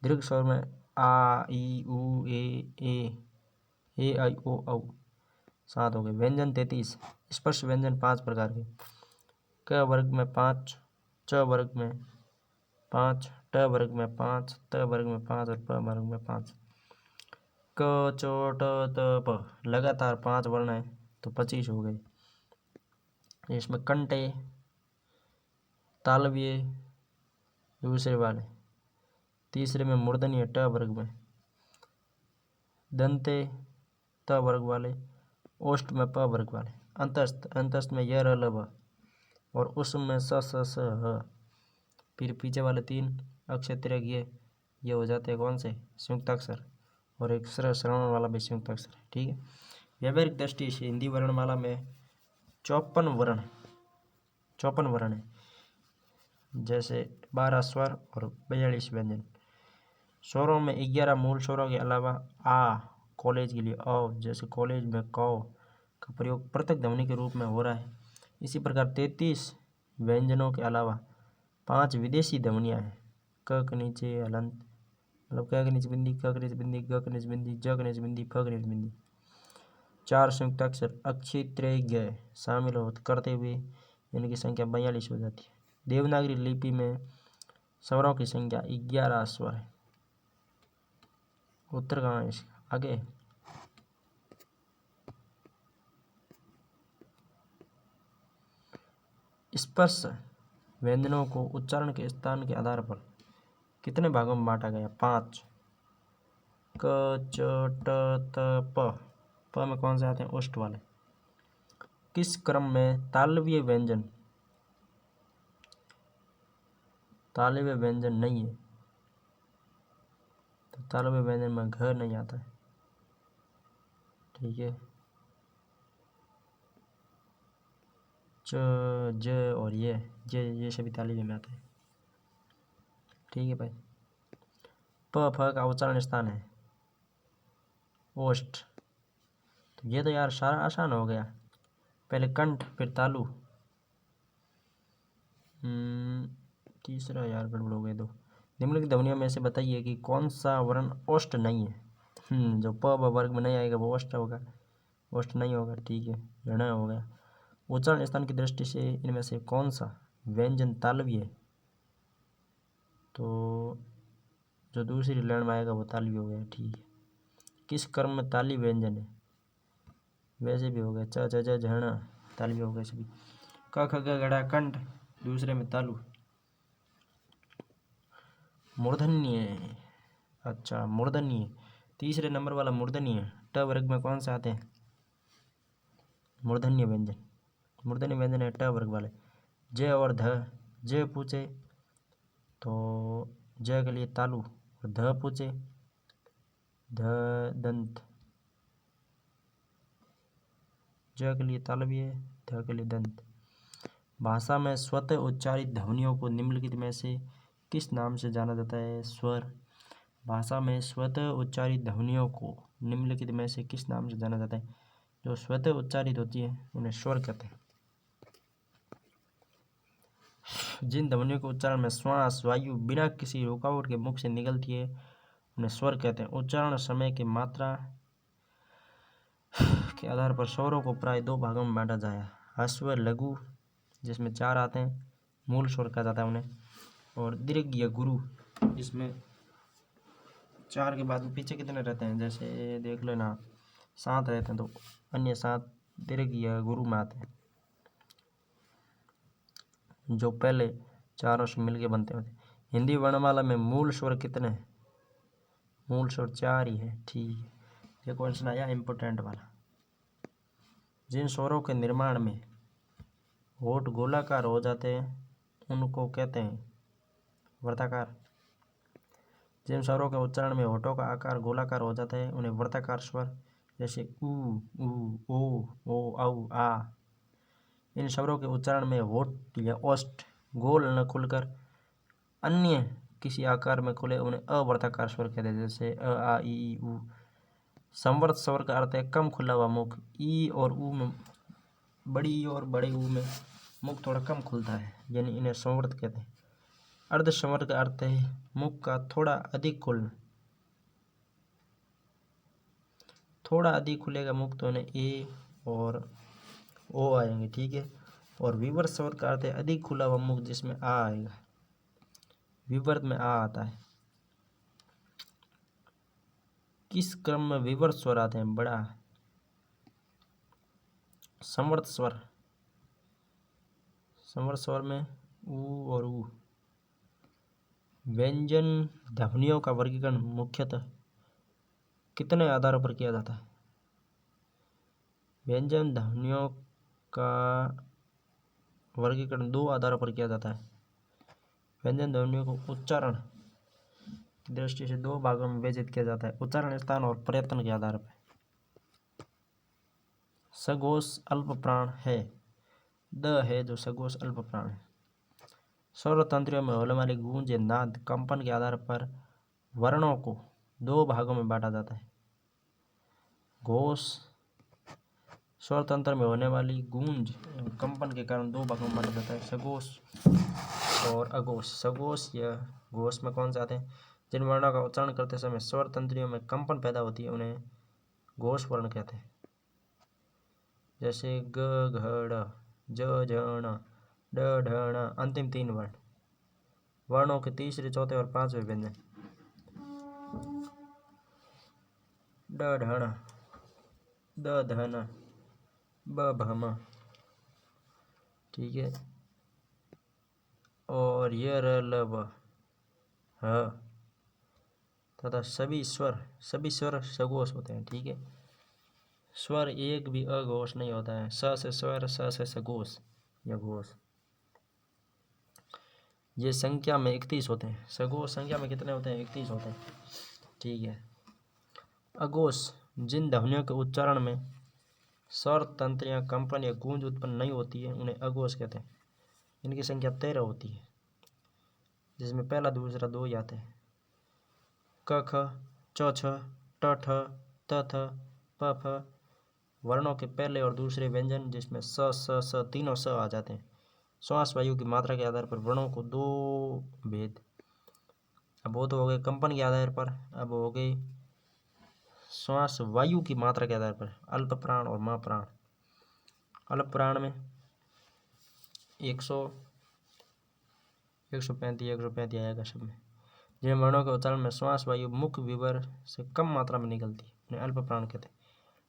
दीर्घ स्वर में आ, ई, उ, ए, आई, ओ, औ 7 हो गए। व्यंजन 33। स्पर्श व्यंजन 5 प्रकार के। क वर्ग में 5, च वर्ग में 5, ट वर्ग में 5, त वर्ग में 5 और प वर्ग में 5। क चो ट त प लगातार 5 वर्ण है तो 25 हो गए। इसमें कंटे, तालव्य दूसरे वाले, तीसरे में मूर्धन्य ट वर्ग में, दंते त वर्ग वाले, ओष्ठ में प वर्ग वाले, अंतस्थ में य र ल व और उसमें स स ह। फिर पीछे वाले 3 अक्षर ये हो जाते हैं कौन से, संयुक्ताक्षर, और एक श्रवण वाला भी संयुक्ताक्षर है। ठीक है। व्यावहारिक दृष्टि से हिंदी वर्णमाला में 54 वर्ण है, जैसे 12 स्वर और 42 व्यंजन। स्वरों में 11 मूल स्वरों के अलावा आ, कॉलेज के लिए अ, जैसे कॉलेज में क का प्रयोग पृथक ध्वनि के रूप में हो रहा है। इसी प्रकार 33 व्यंजनों के अलावा 5 विदेशी ध्वनियाँ हैं। क के नीचे हलंत, मतलब क के नीचे बिंदी, क के नीचे बिंदी, ग के नीचे बिंदी, ज के नीचे बिंदी, फ के नीचे बिंदी। 4 संयुक्ताक्षर अक्षित्रय शामिल हो करते हुए इनकी संख्या 42 हो जाती है। देवनागरी लिपि में स्वरों की संख्या 11 स्वर है। उत्तर कहाँ है इसका? आगे स्पर्श व्यंजनों को उच्चारण के स्थान के आधार पर कितने भागों में बांटा गया? 5। क च ट त प, प में कौन से आते हैं? ओष्ठ वाले। किस क्रम में तालव्य व्यंजन नहीं है? तो तालव्य व्यंजन में घ नहीं आता है। ठीक है। च, ज और ये सभी तालव्य में आते हैं। ठीक है भाई। प फ का उच्चारण स्थान है ओष्ठ। तो ये तो यार सारा आसान हो गया। पहले कंठ, फिर तालु, तीसरा यार गड़बड़ हो गए दो। निम्नलिखित ध्वनियों में से बताइए कि कौन सा वर्ण ओष्ठ नहीं है। जो प वर्ग में नहीं आएगा वो ओष्ठ होगा, ओष्ठ नहीं होगा। ठीक है, ऋण हो गया। उच्चारण स्थान की दृष्टि से इनमें से कौन सा व्यंजन तालव्य है? तो जो दूसरी लाइन में आएगा वो तालव्य हो गया। ठीक है। किस क्रम में ताली व्यंजन है? वैसे भी हो गया, च च ज झ ण तालव्य हो गए सभी। क ख ग घ कंठ, दूसरे में तालु। मूर्धन्य, अच्छा मूर्धन्य, तीसरे नंबर वाला मूर्धन्य ट वर्ग में कौन से आते हैं? मूर्धन्य व्यंजन, मूर्धन्य व्यंजन है ट वर्ग वाले। ज और ध, ज पूछे तो ज के लिए तालु, और ध पूछे ध दंत, ज के लिए तालव्य, ध के लिए दंत। भाषा में स्वतः उच्चारित ध्वनियों को निम्नलिखित में से किस नाम से जाना जाता है? स्वर। भाषा में स्वतः उच्चारित ध्वनियों को निम्नलिखित में से किस नाम से जाना जाता है? जो स्वतः उच्चारित होती है उन्हें स्वर कहते हैं। जिन ध्वनियों के उच्चारण में श्वास वायु बिना किसी रुकावट के मुख से निकलती है उन्हें स्वर कहते हैं। उच्चारण समय की मात्रा के आधार पर स्वरों को प्राय 2 भागों में बांटा जाए। ह्रस्व लघु, जिसमें 4 आते हैं, मूल स्वर कहा जाता है उन्हें, और दीर्घ या गुरु, जिसमें 4 के बाद पीछे कितने रहते हैं? जैसे देख लेना 7 रहते हैं, तो अन्य 7 दीर्घ या गुरु में आते हैं, जो पहले चारों से मिलके बनते हैं। हिंदी वर्णमाला में मूल स्वर कितने हैं? मूल स्वर 4 ही है। ठीक है, ये क्वेश्चन आया इम्पोर्टेंट वाला। जिन स्वरों के निर्माण में होठ गोलाकार हो जाते हैं उनको कहते हैं वर्ताकार। जिन स्वरों के उच्चारण में होठों का आकार गोलाकार हो जाता है उन्हें वर्ताकार स्वर, जैसे ऊ, ओ, औ, आ। इन स्वरों के उच्चारण में होठ या ओष्ठ गोल न खुलकर अन्य किसी आकार में खुले उन्हें अवर्ताकार स्वर कहते हैं, जैसे अ, आ, ई, ऊ। संवर्त स्वर का अर्थ है कम खुला हुआ मुख। ई और ऊ में, बड़ी ई और बड़े ऊ में मुख थोड़ा कम खुलता है, यानी इन्हें संवर्त कहते हैं। अर्ध संवर्त का अर्थ है मुख का थोड़ा अधिक खुलना, थोड़ा अधिक खुलेगा मुख तो उन्हें ए और ओ आएंगे। ठीक है। और विवर्त स्वर का अर्थ है अधिक खुला हुआ मुख जिसमें आ आएगा। विवर्त में आ आता है। किस क्रम में विवर्त स्वर आते हैं? बड़ा समवर्त स्वर, समवर्त स्वर में ऊ और ऊ। व्यंजन ध्वनियों का वर्गीकरण मुख्यतः कितने आधारों पर किया जाता है? व्यंजन ध्वनियों का वर्गीकरण 2 आधारों पर किया जाता है। व्यंजन ध्वनियों को उच्चारण की दृष्टि से 2 भागों में विभाजित किया जाता है, उच्चारण स्थान और प्रयत्न के आधार पर। सघोष अल्प प्राण है, द है जो सघोष अल्प प्राण है। स्वर तंत्रियों में होने वाली गूंज या नाद कंपन के आधार पर वर्णों को 2 भागों में बांटा जाता है। घोष स्वर तंत्र में होने वाली गूंज कंपन के कारण 2 भागों में बांटा जाता है, सघोष और अघोष। सघोष या घोष में कौन से आते हैं? जिन वर्णों का उच्चारण करते समय स्वर तंत्रियों में कंपन पैदा होती है उन्हें घोष वर्ण कहते हैं। जैसे ग घ ड़, ज झ ण, ड ढ ण, अंतिम 3 वर्ण। वर्णों के तीसरे, चौथे और 5वें व्यंजन ड ढ ण, द ध न, ब भ म, ठीक है, और य र ल व ह तथा सभी स्वर सघोष होते हैं। ठीक है, स्वर एक भी अघोष नहीं होता है। स से स्वर, स से सघोष या घोष। ये संख्या में 31 होते हैं। सघोष संख्या में कितने होते हैं? 31 होते हैं। ठीक है। अघोष जिन ध्वनियों के उच्चारण में स्वर तंत्रियां कंपन या गूंज उत्पन्न नहीं होती है उन्हें अघोष कहते हैं। इनकी संख्या 13 होती है, जिसमें पहला दूसरा 2 ही आते हैं। क ख, च छ, ट ठ, त थ, प फ वर्णों के पहले और दूसरे व्यंजन, जिसमें स स तीनों स आ जाते हैं। श्वास वायु की मात्रा के आधार पर वर्णों को 2 भेद। अब वो तो हो गए कंपन के आधार पर, अब हो गई श्वास वायु की मात्रा के आधार पर, अल्प प्राण और महाप्राण। अल्प प्राण में 135 आएगा सब में। जिन वर्णों के उच्चारण में श्वास वायु मुख्य विवर से कम मात्रा में निकलती है उन्हें अल्प प्राण कहते हैं।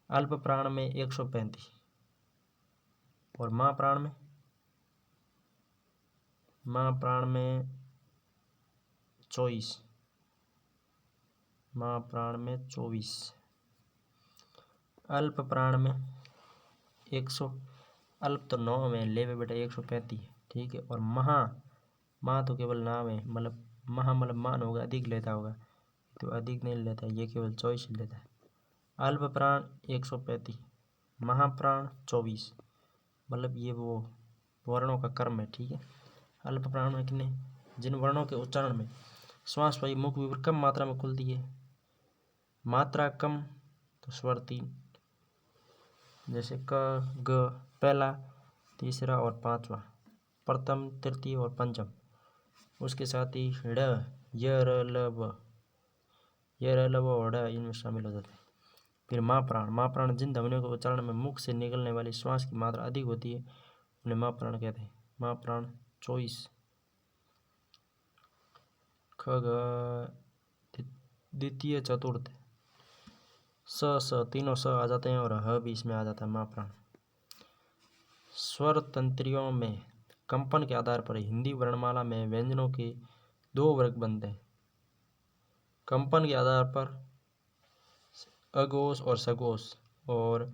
अल्प प्राण में 135 और महाप्राण में 24। महाप्राण में 24। अल्प प्राण में 100, अल्प तो 9 में, ले बेटा 135। ठीक है, और महा तो केवल नाम है, मतलब महा मतलब मान होगा, अधिक लेता होगा, तो अधिक नहीं लेता, ये केवल 24 लेता है। अल्प प्राण 135, महाप्राण 24, मतलब ये वो वर्णों का क्रम है। ठीक है, अल्प प्राण में कितने? जिन वर्णों के उच्चारण में श्वास वायु मुख विवर कम मात्रा में खुलती है, मात्रा कम तो स्वर 3, जैसे क ग पहला, तीसरा और 5वां, प्रथम, तृतीय और पंचम। उसके साथ ही ड़, य र ल व, य र ल व और ड़ इनमें शामिल हो जाते हैं। फिर महाप्राण। महाप्राण जिन ध्वनियों के उच्चारण में मुख से निकलने वाली श्वास की मात्रा अधिक होती है उन्हें महाप्राण कहते हैं। महाप्राण 24। ख ग द्वितीय, चतुर्थ, स तीनों स आ जाते हैं और ह भी इसमें आ जाता है, महाप्राण। स्वर तंत्रियों में कंपन के आधार पर हिंदी वर्णमाला में व्यंजनों के 2 वर्ग बनते हैं। कंपन के आधार पर अघोष और सघोष, और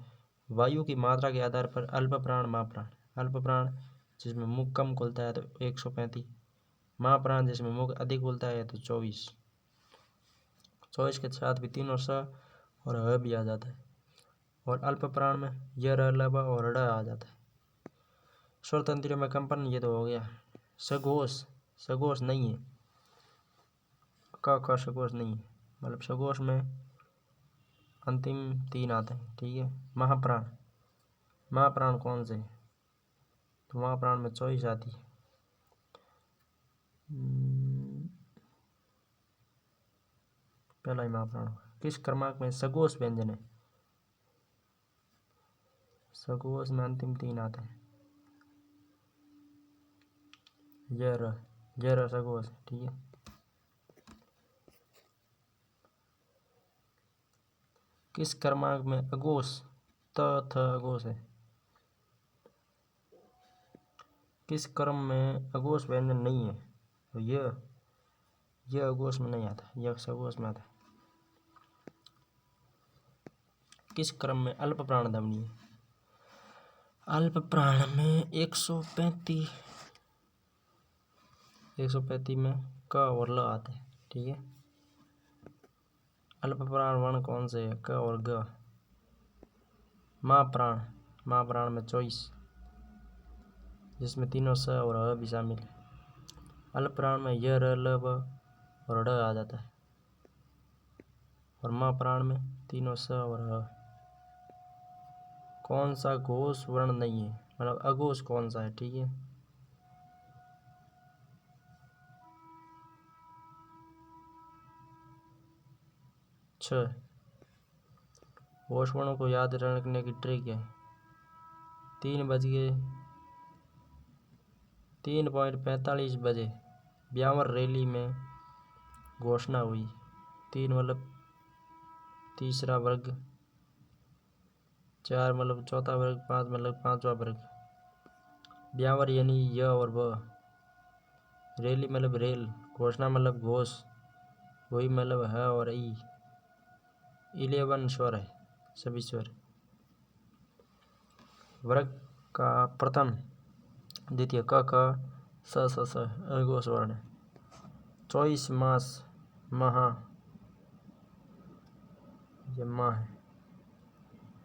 वायु की मात्रा के आधार पर अल्प प्राण, महाप्राण। अल्प प्राण जिसमें मुख कम खुलता है तो 135, महाप्राण जिसमें मुख अधिक खुलता है तो 24। 24 के साथ भी तीनों स और ह भी आ जाता है, और अल्प प्राण में य र ल व और ड़ आ जाता है। स्वर तंत्रियों में कंपन ये तो हो गया। सघोष नहीं है, क सघोष नहीं है, मतलब सघोष में अंतिम 3 आते हैं। ठीक है, महाप्राण कौन से? तो महाप्राण में 24 आती है। पहला ही महाप्राण। किस क्रमांक में सघोष व्यंजन है? सघोष में अंतिम 3 आते हैं। य र सघोष। ठीक है, किस क्रमांक में अघोष त थ अघोष है? किस क्रम में अघोष व्यंजन नहीं है? तो यह अघोष में नहीं आता, यह सघोष में आता है। किस क्रम में अल्प प्राण ध्वनि है? अल्प प्राण में 135 में क और ल आते हैं। ठीक है, अल्प प्राण वर्ण कौन से है? क और ग। माँ प्राण में 24, जिसमें तीनों स और अ भी शामिल है। अल्प प्राण में य र ल व और ड आ जाता है, और माँ प्राण में तीनों स और अ। कौन सा घोष वर्ण नहीं है, मतलब अघोष कौन सा है? ठीक है, छ। घोष वर्णों को याद रखने की ट्रिक है, 3:45 बजे ब्यावर रैली में घोषणा हुई। 3 मतलब तीसरा वर्ग, 4 मतलब चौथा वर्ग, 5 मतलब पांचवा वर्ग। ब्यावर यानी य और ब, रैली मतलब रेल, घोषणा मतलब घोष, वही मतलब ह और ई। 11 स्वर है, सभी स्वर। वर्ग का प्रथम द्वितीय क ख स स स अघोष वर्ण है। 24 मास महा, ये माह है।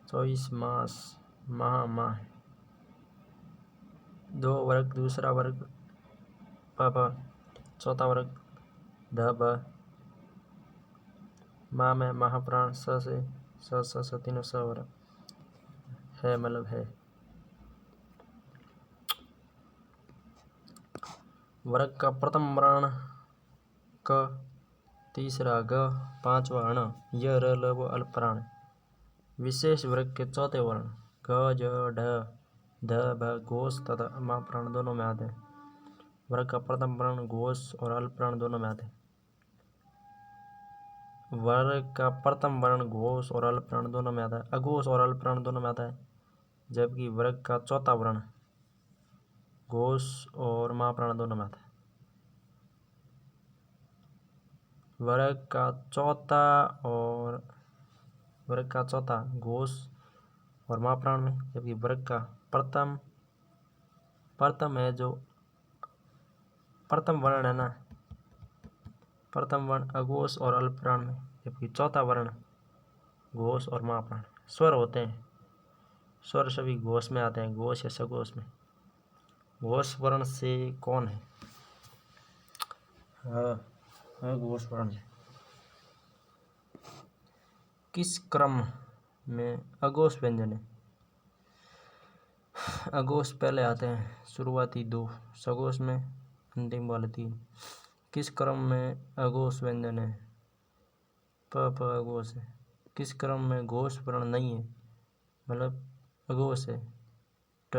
24 मास महा माह है। 2 वर्ग, दूसरा वर्ग प प, चौथा वर्ग ध ब। माँ में महाप्राण स से स तीनों स और है मतलब है। वर्ग का प्रथम वर्ण क, तीसरा ग, पांचवा अण, य र ल व अल्प प्राण। विशेष वर्ग के चौथे वर्ण घ ज ढ ध भ घोष तथा माँ प्राण दोनों में आते हैं। वर्ग का प्रथम वर्ण घोष और अल्प प्राण दोनों में आते हैं। वर्ग का प्रथम वर्ण घोष और अल्प प्राण दोनों में आता है, अघोष और अल्प प्राण दोनों में आता है। जबकि वर्ग का चौथा वर्ण घोष और माँ प्राण दोनों में आता है। वर्ग का चौथा घोष और माँ प्राण में, जबकि वर्ग का प्रथम है जो प्रथम वर्ण है ना, प्रथम वर्ण अघोष और अल्प प्राण में, जबकि चौथा वर्ण घोष और माँ प्राण। स्वर होते हैं, स्वर सभी घोष में आते हैं, घोष या सघोष में। घोष वर्ण से कौन है? हाँ घोष वर्ण है। किस क्रम में अघोष व्यंजन है? अघोष पहले आते हैं, शुरुआती 2, सघोष में अंतिम वाले 3। किस क्रम में अघोष व्यंजन है? प प अघोष है। किस क्रम में घोष वर्ण नहीं है, मतलब अघोष है? ट।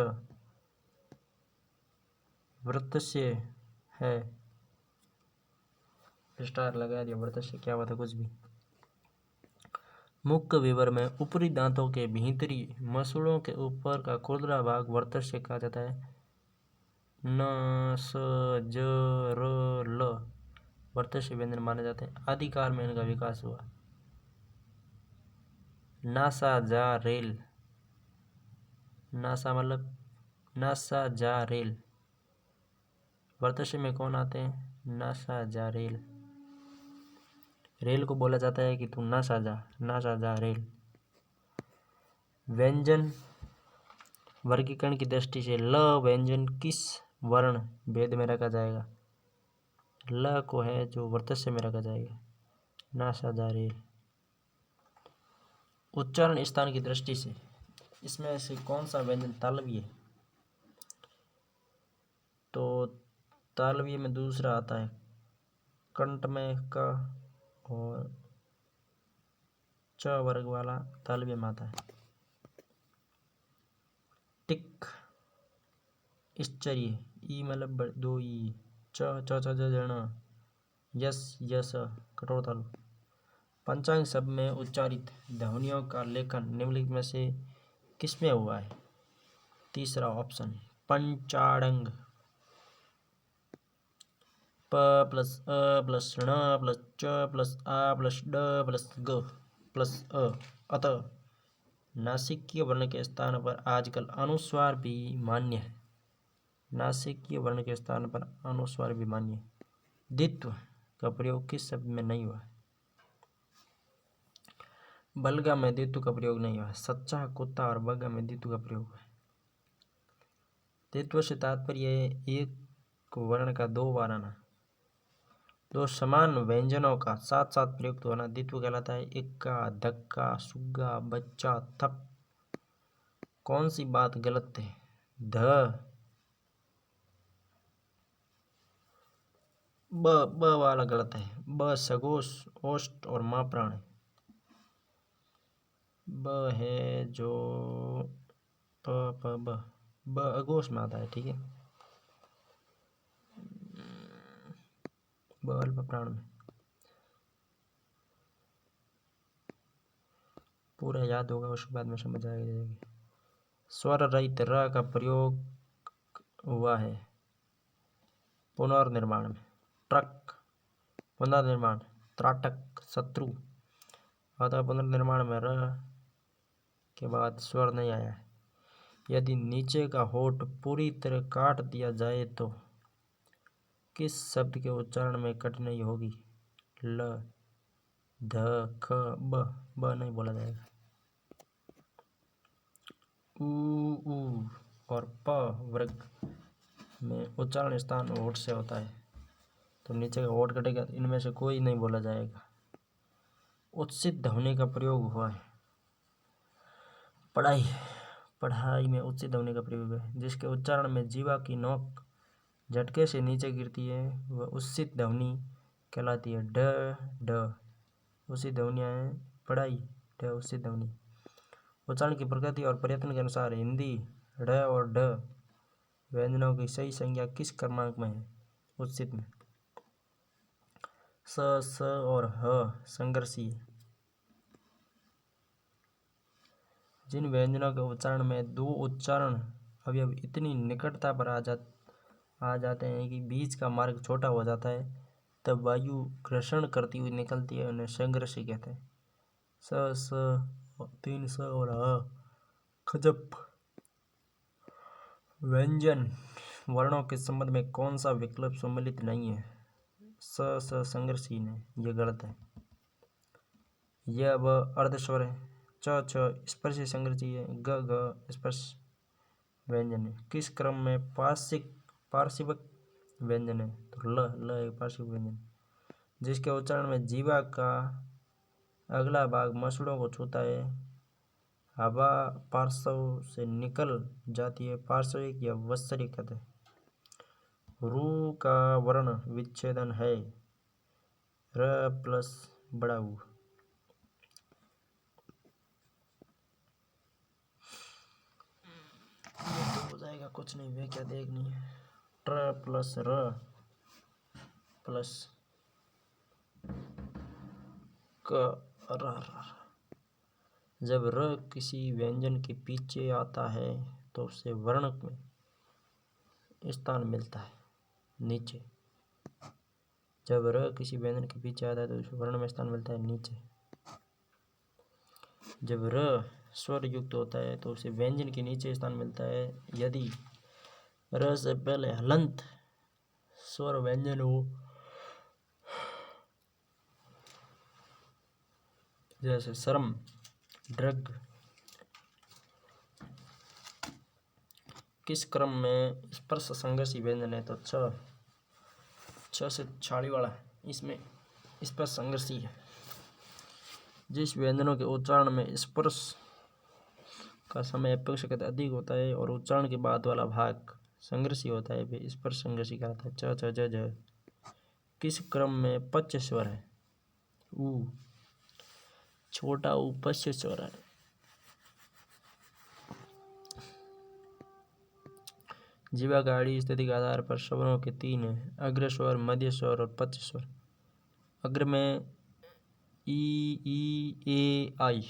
वृत्तस्य है, स्टार लगा दिया, वृत्तस्य क्या बात है, कुछ भी। मुख विवर में ऊपरी दांतों के भीतरी मसूड़ों के ऊपर का खुरदरा भाग वृत्तस्य कहा जाता है। न स ज र ल वृत्तस्य व्यंजन माने जाते हैं। आदिकाल में इनका विकास हुआ। नासा जा रेल, नासा मतलब नासा जा रेल, वृत्तस्य में कौन आते हैं? नासा जा रेल। रेल को बोला जाता है कि तू नासा जा रेल। व्यंजन वर्गीकरण की दृष्टि से ल व्यंजन किस वर्ण भेद में रखा जाएगा? ल को है जो वृत्तस्य में रखा जाएगा, नासा जा रेल। उच्चारण स्थान की दृष्टि से इसमें से कौन सा व्यंजन तालव्य है? तो तालव्य में दूसरा आता है, कंठ में क और च वर्ग वाला तालव्य में आता है। टिक इश्चर्य, ई मतलब 2 ई, च च ज ज ण, यस यस कठोर तालु। पंचांग शब्द में उच्चारित ध्वनियों का लेखन निम्नलिखित में से किसमें हुआ है? तीसरा ऑप्शन पंचाड़ंग। प प्लस अ प्लस ण प्लस च प्लस आ प्लस ड प्लस ग प्लस अ। अतः नासिकीय वर्ण के स्थान पर आजकल अनुस्वार भी मान्य है। नासिकीय वर्ण के स्थान पर अनुस्वार भी मान्य है। द्वित्व का प्रयोग किस शब्द में नहीं हुआ? बलगा में द्वित्व का प्रयोग नहीं हुआ। सच्चा कुत्ता और बगा में द्वित्व का प्रयोग हुआ। द्वित्व से तात्पर्य एक वर्ण का दो बार आना, दो समान व्यंजनों का साथ साथ प्रयुक्त होना द्वित्व कहलाता है। इक्का, धक्का, सुग्गा, बच्चा, थप। कौन सी बात गलत है? ब वाला गलत है। ब सगोश, ओष्ठ और माँ प्राण है। ब है जो ब अघोष में आता है। ठीक है, ब अल्प प्राण में। पूरा याद होगा, उसके बाद में समझ आएगा। स्वर रहित र का प्रयोग हुआ है पुनर्निर्माण में। ट्रक पुनर्निर्माण, त्राटक शत्रु। अतः पुनर्निर्माण में र के बाद स्वर नहीं आया है। यदि नीचे का होठ पूरी तरह काट दिया जाए तो किस शब्द के उच्चारण में कठिनाई होगी? ल, ध, ख, ब नहीं बोला जाएगा। उ और प वर्ग में उच्चारण स्थान होठ से होता है, तो नीचे का होठ कटेगा, इनमें से कोई नहीं बोला जाएगा। उच्चित ध्वनि का प्रयोग हुआ है पढ़ाई में। उच्चित ध्वनि का प्रयोग है जिसके उच्चारण में जीवा की नोक झटके से नीचे गिरती है, वह उच्चित ध्वनि कहलाती है। ड उच्चित ध्वनियाँ हैं पढ़ाई, ड उच्चित ध्वनि। उच्चारण की प्रकृति और प्रयत्न के अनुसार हिंदी ड और ड व्यंजनों की सही संज्ञा किस क्रमांक में है? उच्चित में स और ह संघर्षीय। जिन व्यंजनों के उच्चारण में दो उच्चारण अवयव इतनी निकटता पर आ जाते हैं कि बीच का मार्ग छोटा हो जाता है, तब वायु घर्षण करती हुई निकलती है, उन्हें संघर्षी कहते हैं। स तीन स और ह खजप। व्यंजन वर्णों के संबंध में कौन सा विकल्प सम्मिलित नहीं है? स संघर्षहीन है, यह गलत है। यह व अर्धस्वर है। च स्पर्शी संघर्षी है। ग स्पर्श व्यंजन है। किस क्रम में पार्श्विक व्यंजन है? तो ल एक पार्श्विक व्यंजन जिसके उच्चारण में जीवा का अगला भाग मसूड़ों को छूता है, हवा पार्श्व से निकल जाती है, पार्श्विक या वत्सरिक कहते हैं। रू का वर्ण विच्छेदन है। र प्लस बड़ा ऊ। तो हो जाएगा, कुछ नहीं वे क्या देखनी है। ट्र प्लस र प्लस क र। जब र किसी व्यंजन के पीछे आता है तो उसे वर्ण में स्थान मिलता है नीचे। जब र किसी व्यंजन के पीछे आता है तो उसे वर्ण में स्थान मिलता है नीचे। जब र स्वर युक्त होता है तो उसे व्यंजन के नीचे स्थान मिलता है। यदि र से पहले हलंत स्वर व्यंजन हो, जैसे शर्म, ड्रग, किस क्रम में स्पर्श संघर्षी व्यंजन है? तो छ से छाड़ी वाला, इसमें स्पर्श संघर्षी है। जिस व्यंजनों के उच्चारण में स्पर्श का समय अपेक्षाकृत अधिक होता है और उच्चारण के बाद वाला भाग संघर्षी होता है, वे स्पर्श संघर्षी कहलाता है। च ज ज। किस क्रम में पच्च स्वर है? ऊ छोटा ऊ पच्च स्वर है। जीवा गाड़ी स्थिति के आधार पर स्वरों के तीन है, अग्र स्वर, मध्य स्वर और पच्च स्वर। अग्र में आई,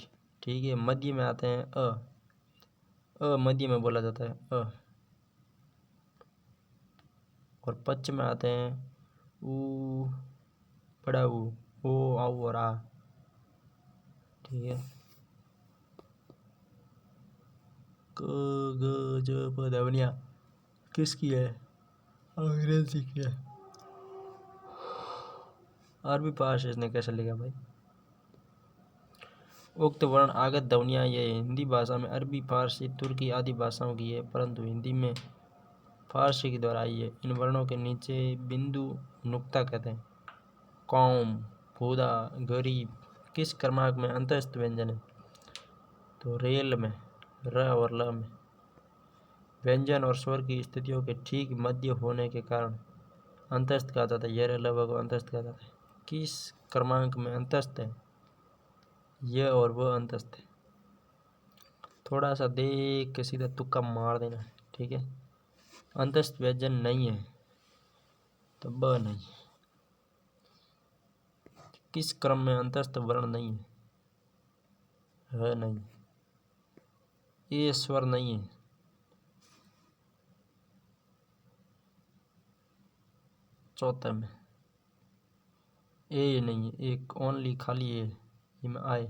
ठीक है। मध्य में आते हैं मध्य में बोला जाता है और पश्च में आते हैं ऊ, बड़ा ओ आऊ और आ, ठीक है। क ग ज प ध्वनियाँ किसकी है? अंग्रेजी की है। अरबी पास इसने कैसे लिखा भाई? उक्त वर्ण आगत ध्वनियाँ ये हिंदी भाषा में अरबी, फारसी, तुर्की आदि भाषाओं की है, परंतु हिंदी में फारसी के द्वारा आई है। इन वर्णों के नीचे बिंदु नुक्ता कहते हैं। कौम, खुदा, गरीब किस क्रमांक में अंतस्थ व्यंजन है? तो रेल में, र और ल में। व्यंजन और स्वर की स्थितियों के ठीक मध्य होने के कारण अंतस्थ कहा जाता है। यह लगभग को अंतस्थ कहा जाता है। किस क्रमांक में अंतस्थ है? यह और वह अंतस्थ है। थोड़ा सा देख के सीधा तुक्का मार देना, ठीक है। अंतस्थ व्यंजन नहीं है तो ब नहीं। किस क्रम में अंतस्थ वर्ण नहीं है? ह नहीं। ये स्वर नहीं है। चौथे में ए नहीं है, एक ओनली खाली ए, इसमें आए।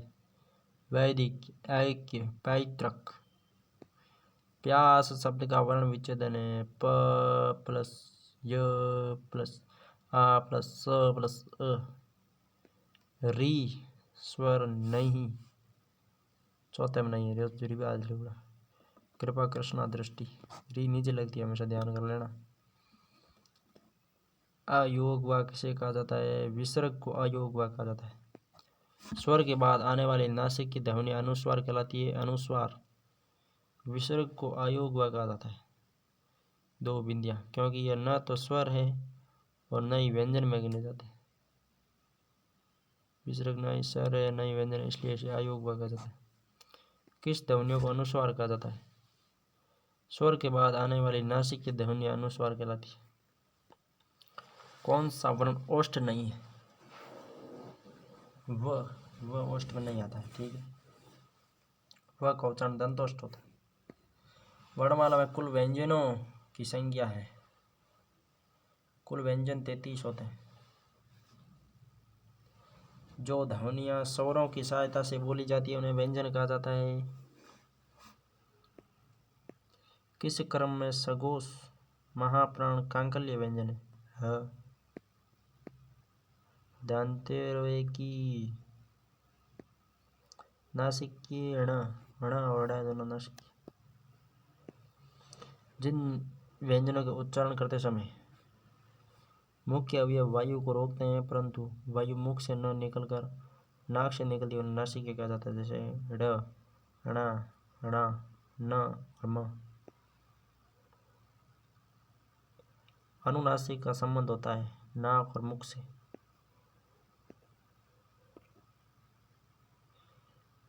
वैदिक, ऐक्य, पैतृक। प्यास शब्द का वर्ण विच्छेदन है। प प्लस य प्लस आ प्लस स प्लस अ। री स्वर नहीं, चौथे में नहीं है। रिवाज लूंगा। कृपा कृष्णा दृष्टि, री नीचे लगती है, हमेशा ध्यान कर लेना। अयोग व किसे कहा जाता है? विसर्ग को अयोग व कहा जाता है। स्वर के बाद आने वाली नासिक की ध्वनि अनुस्वार कहलाती है। अनुस्वार विसर्ग को अयोग व कहा जाता है। दो बिंदियां, क्योंकि यह न तो स्वर है और न ही व्यंजन में गिने जाते। विसर्ग न ही स्वर है न ही व्यंजन, इसलिए इसे अयोग व कहा जाता है। किस ध्वनियों को अनुस्वार कहा जाता है? स्वर के बाद आने वाली नासिक की ध्वनि अनुस्वार कहलाती है। कौन सा वर्ण ओष्ठ नहीं है? वह ओष्ठ में नहीं आता है, ठीक है। वह का उच्चारण दंतोष्ठ होता है। वर्णमाला में कुल व्यंजनों की संख्या है। कुल व्यंजन 33 होते हैं। जो ध्वनियाँ स्वरों की सहायता से बोली जाती है उन्हें व्यंजन कहा जाता है। किस क्रम में सघोष, महाप्राण, कांकल्य व्यंजन है? ह। दंतेरवे की नासिक की ण और ड़ दोनों नासिक। जिन व्यंजनों के उच्चारण करते समय मुख्य अवयव वायु को रोकते हैं, परंतु वायु मुख से न निकलकर नाक से निकलती है, उन्हें नासिक कहा जाता है। जैसे ड, ण, ण, न और म। अनुनासिक का संबंध होता है नाक और मुख से।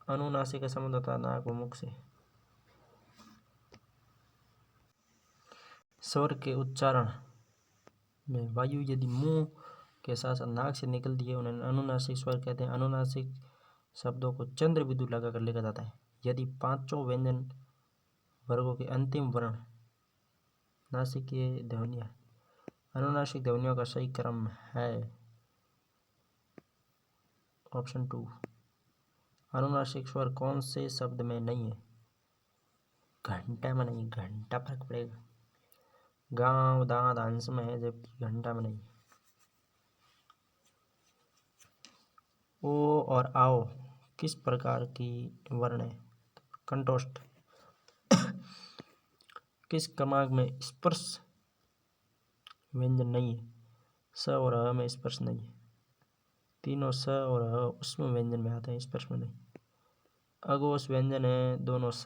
अनुनासिक का संबंध होता है नाक और मुख से। स्वर के उच्चारण में वायु यदि मुंह के साथ साथ नाक से निकलती है उन्हें अनुनासिक स्वर कहते हैं। अनुनासिक शब्दों को चंद्र बिंदु लगाकर लिखा जाता है। यदि पांचों व्यंजन वर्गों के अंतिम वर्ण नासिकीय ध्वनियाँ अनुनासिक ध्वनियों का सही क्रम है ऑप्शन 2। अनुनासिक स्वर कौन से शब्द में नहीं है? घंटा में नहीं, घंटा फर्क पड़ेगा। गांव, दांत, अंश में है, जबकि घंटा में नहीं। ओ और आओ किस प्रकार की वर्ण है? कंठोष्ठ। किस क्रमांक में स्पर्श व्यंजन नहीं है? स और ह में स्पर्श नहीं है। तीनों स और ह उसमें व्यंजन में आते हैं, स्पर्श में नहीं। अघोष व्यंजन है दोनों स।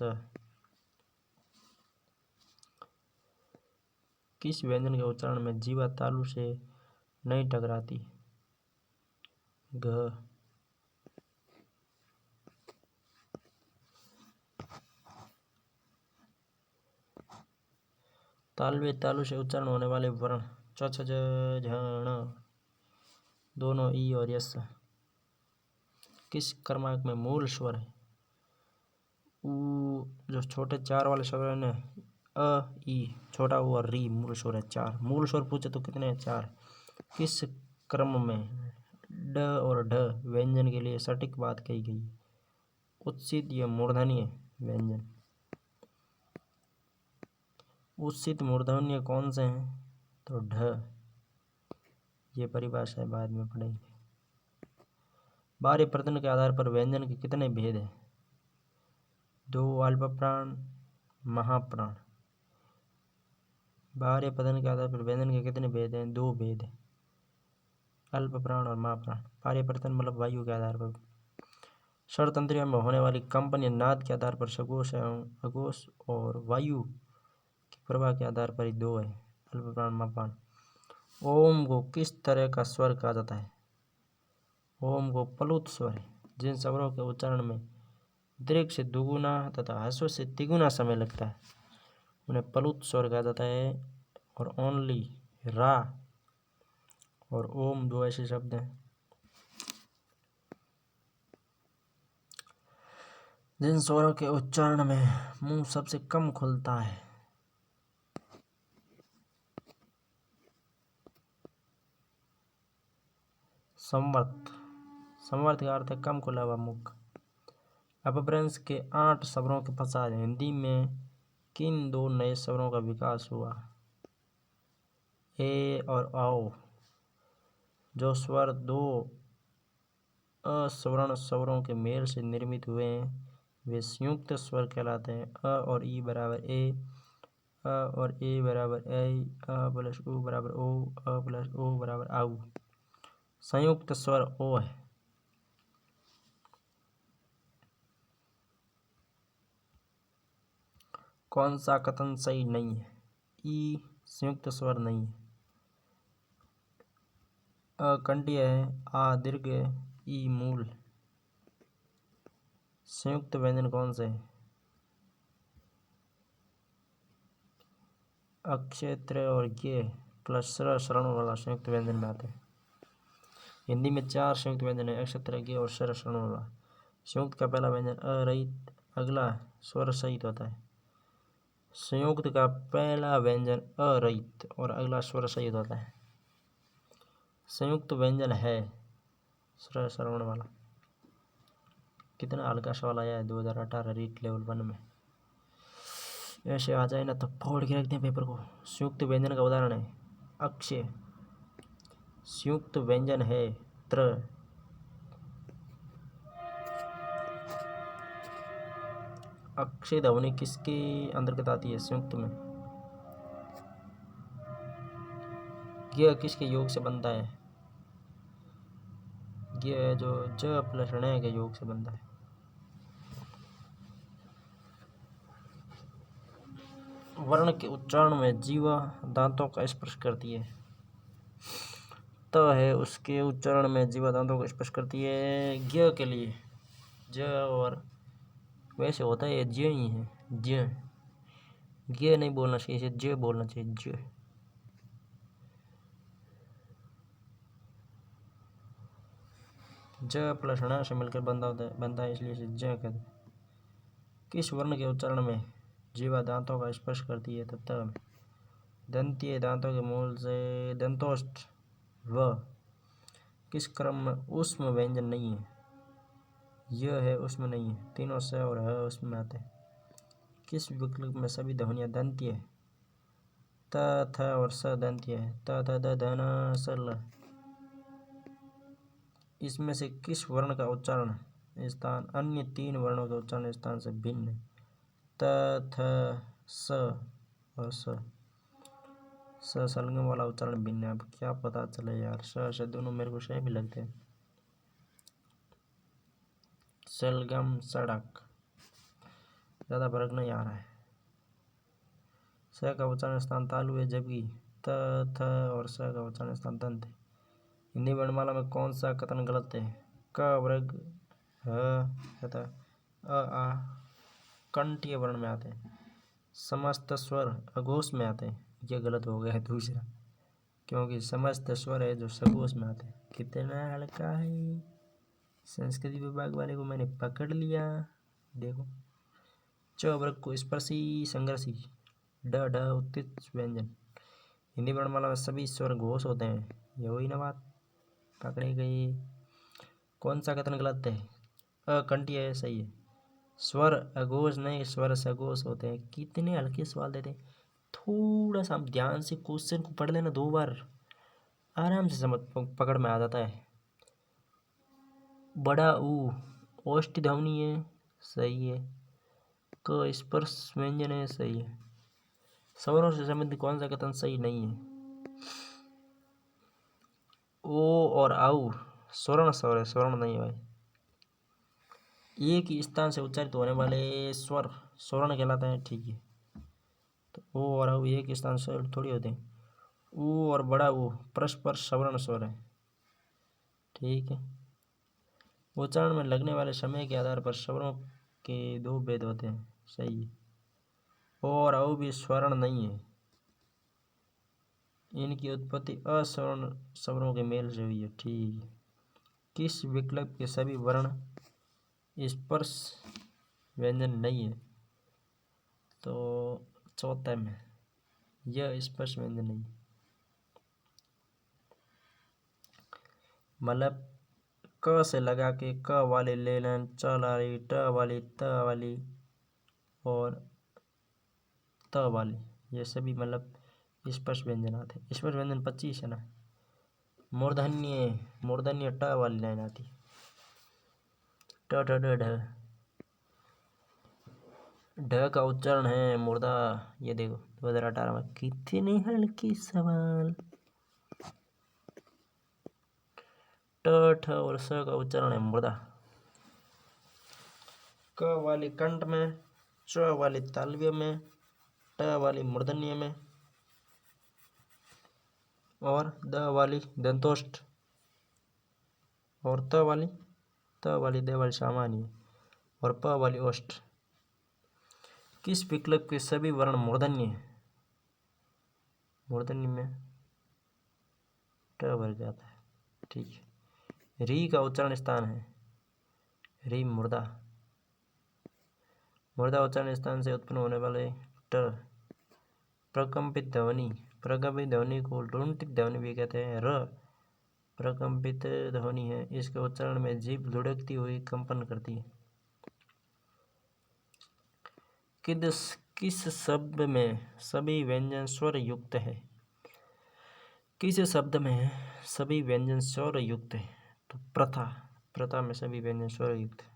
किस व्यंजन के उच्चारण में जीवा तालु से नहीं टकराती? घ। तालवे तालु से उच्चारण होने वाले वर्ण च, छ, ज, झ, ण दोनों ई और यस। किस क्रमांक में मूल स्वर है? जो छोटे 4 वाले स्वर है ना, अ, ई, छोटा ऊ और री, मूल स्वर है 4। मूल स्वर पूछे तो कितने हैं? 4। किस क्रम में ड और ढ व्यंजन के लिए सटीक बात कही गई? उच्चित या मूर्धन्य व्यंजन? उच्चित मूर्धन्य कौन से हैं? तो ढ। ये परिभाषा बाद में पढ़ेंगे। बाह्य प्रत्यय के आधार पर व्यंजन के कितने भेद हैं? 2 अल्प प्राण, महाप्राण। बाह्य प्रत्यय के आधार पर व्यंजन के कितने भेद हैं? 2 भेद हैं, अल्प प्राण और महाप्राण। बाह्य प्रत्यय मतलब वायु के आधार पर। स्वर तंत्रियों में होने वाली कंपन या नाद के आधार पर सघोष एवं अघोष और वायु के प्रवाह के आधार पर ही 2 है, अल्प प्राण, महाप्राण। ओम को किस तरह का स्वर कहा जाता है? ओम को प्लुत स्वर है। जिन स्वरों के उच्चारण में दीर्घ से दुगुना तथा ह्रस्व से तिगुना समय लगता है उन्हें प्लुत स्वर कहा जाता है। और ओनली, रा और ओम 2 ऐसे शब्द हैं जिन स्वरों के उच्चारण में मुंह सबसे कम खुलता है। संवर्त, संवर्त का अर्थ है कम खुला हुआ मुख। अपभ्रंश के 8 स्वरों के पश्चात हिंदी में किन 2 नए स्वरों का विकास हुआ? ए और औ। जो स्वर 2 अस्वर्ण स्वरों के मेल से निर्मित हुए हैं वे संयुक्त स्वर कहलाते हैं। अ और ई बराबर ए, अ और ए बराबर ऐ, अ प्लस उ बराबर ओ, अ प्लस ओ बराबर आउ। संयुक्त स्वर ओ है। कौन सा कथन सही नहीं है? ई संयुक्त स्वर नहीं है। अ कंठीय है, आ दीर्घ है, ई मूल। संयुक्त व्यंजन कौन से हैं? अक्षेत्र और ज्ञ प्लस श्रवण वाला संयुक्त व्यंजन में आते हैं। हिंदी में 4 संयुक्त व्यंजन है, अक्षेत्र, ज्ञ और श्रवण वाला। संयुक्त का पहला व्यंजन अ रहित, अगला स्वर सहित होता है। संयुक्त का पहला व्यंजन अ रहित और अगला स्वर सहित होता है। संयुक्त व्यंजन है श्रवण वाला। कितना हल्का सवाल आया है 2018 रीट लेवल 1 में। ऐसे आ जाए ना तो फोड़ के रख दें पेपर को। संयुक्त व्यंजन का उदाहरण है अक्षय। संयुक्त व्यंजन है त्र। अक्षय ध्वनि किसके अंतर्गत आती है? संयुक्त में। ज्ञ किसके योग से बनता है? ज्ञ जो ज प्लस ण के योग से बनता है। वर्ण के उच्चारण में जीवा दांतों का स्पर्श करती है। त है उसके उच्चारण में जीवा दांतों का स्पर्श करती है। ज्ञ के लिए ज और वैसे होता है ज ही है, ज। ज्ञ नहीं बोलना चाहिए, इसे ज बोलना चाहिए, ज। ज प्लस ण से मिलकर बनता है इसलिए इसे ज कहते हैं। किस वर्ण के उच्चारण में जीवा दांतों का स्पर्श करती है? तो त में। दंतीय दांतों के मूल से दंतोष्ठ व किस क्रम में ऊष्म व्यंजन नहीं है? यह है उसमें नहीं है। तीनों स और ह उसमें में आते हैं। किस विकल्प में सभी ध्वनियाँ दंतीय है? त थ और स दंतीय है। त थ द ध न स ल। इसमें से किस वर्ण का उच्चारण स्थान अन्य 3 वर्णों के उच्चारण स्थान से भिन्न है? त थ स और स। स सलगम वाला उच्चारण भिन्न है। अब क्या पता चले यार, स दोनों मेरे को सेम ही लगते हैं। सलगम, सड़क, ज़्यादा फर्क नहीं आ रहा है। स का उच्चारण स्थान तालु है जबकि त थ और स का उच्चारण स्थान दंत है। हिंदी वर्णमाला में कौन सा कथन गलत है? क वर्ग, ह तथा अ आ कंठीय वर्ण में आते हैं। समस्त स्वर अघोष में आते हैं। यह गलत हो गया है दूसरा, क्योंकि समस्त स्वर है जो सघोष में आते हैं। कितना हल्का है संस्कृति विभाग वाले को मैंने पकड़ लिया। देखो, च वर्ग को स्पर्शी संघर्षी ड ढ उत्थित व्यंजन। हिंदी वर्णमाला में सभी स्वर घोष होते हैं। ये वही ना बात, पकड़े गई। कौन सा कथन गलत है? अकंठीय है, सही है। स्वर अघोष नहीं, स्वर सघोष होते हैं। कितने हल्के सवाल देते हैं। थोड़ा सा ध्यान से क्वेश्चन को पढ़ लेना 2 बार, आराम से समझ पकड़ में आ जाता है। बड़ा ऊ ओष्ठ ध्वनि है, सही है। क स्पर्श व्यंजन है, सही है। स्वरों से संबंधित कौन सा कथन सही नहीं है? ओ और आउ स्वर्ण स्वर है, स्वर्ण नहीं है भाई। एक ही स्थान से उच्चारित होने वाले स्वर स्वर्ण कहलाते हैं, ठीक है। तो ओ और आउ एक स्थान से थोड़ी होते हैं। ऊ और बड़ा ऊ परस्पर सवर्ण स्वर है, ठीक है। उच्चारण में लगने वाले समय के आधार पर स्वरों के 2 भेद होते हैं, सही है। ओ और औ भी स्वर्ण नहीं है, इनकी उत्पत्ति अस्वर्ण स्वरों के मेल से हुई है, ठीक है। किस विकल्प के सभी वर्ण स्पर्श व्यंजन नहीं है? तो चौथा में यह स्पर्श व्यंजन नहीं। मतलब क से लगा के क वाली ले लें, च वाली, ट वाली, त वाली और त वाली, ये सभी मतलब स्पर्श व्यंजन आते हैं। स्पर्श व्यंजन 25 है ना। मूर्धन्य, मूर्धन्य ट वाली लाइन आती, ट ठ ड ढ। ढ का उच्चारण है मुर्दा। ये देखो 2018 में कितने हल्के सवाल। ट ठ और स का उच्चारण है मुर्दा। क वाली कंठ में, च वाली तालव्य में, ट वाली मूर्धन्य में और द वाली दंतोष्ठ और त वाली द वाली सामान्य और प वाली ओष्ठ। किस विकल्प के सभी वर्ण मूर्धन्य है? मूर्धन्य में ट वर्ग जाता है, ठीक है। री का उच्चारण स्थान है री मुर्दा। मुर्दा उच्चारण स्थान से उत्पन्न होने वाले ट प्रकंपित ध्वनि, प्रकंपित ध्वनि को लुंठित ध्वनि भी कहते हैं। र प्रकंपित ध्वनि है, इसके उच्चारण में जीभ लुढ़कती हुई कंपन करती है। किस शब्द में सभी व्यंजन स्वर युक्त है? किस शब्द में सभी व्यंजन स्वर युक्त है? तो प्रथा, प्रथा में सभी व्यंजन स्वर युक्त है,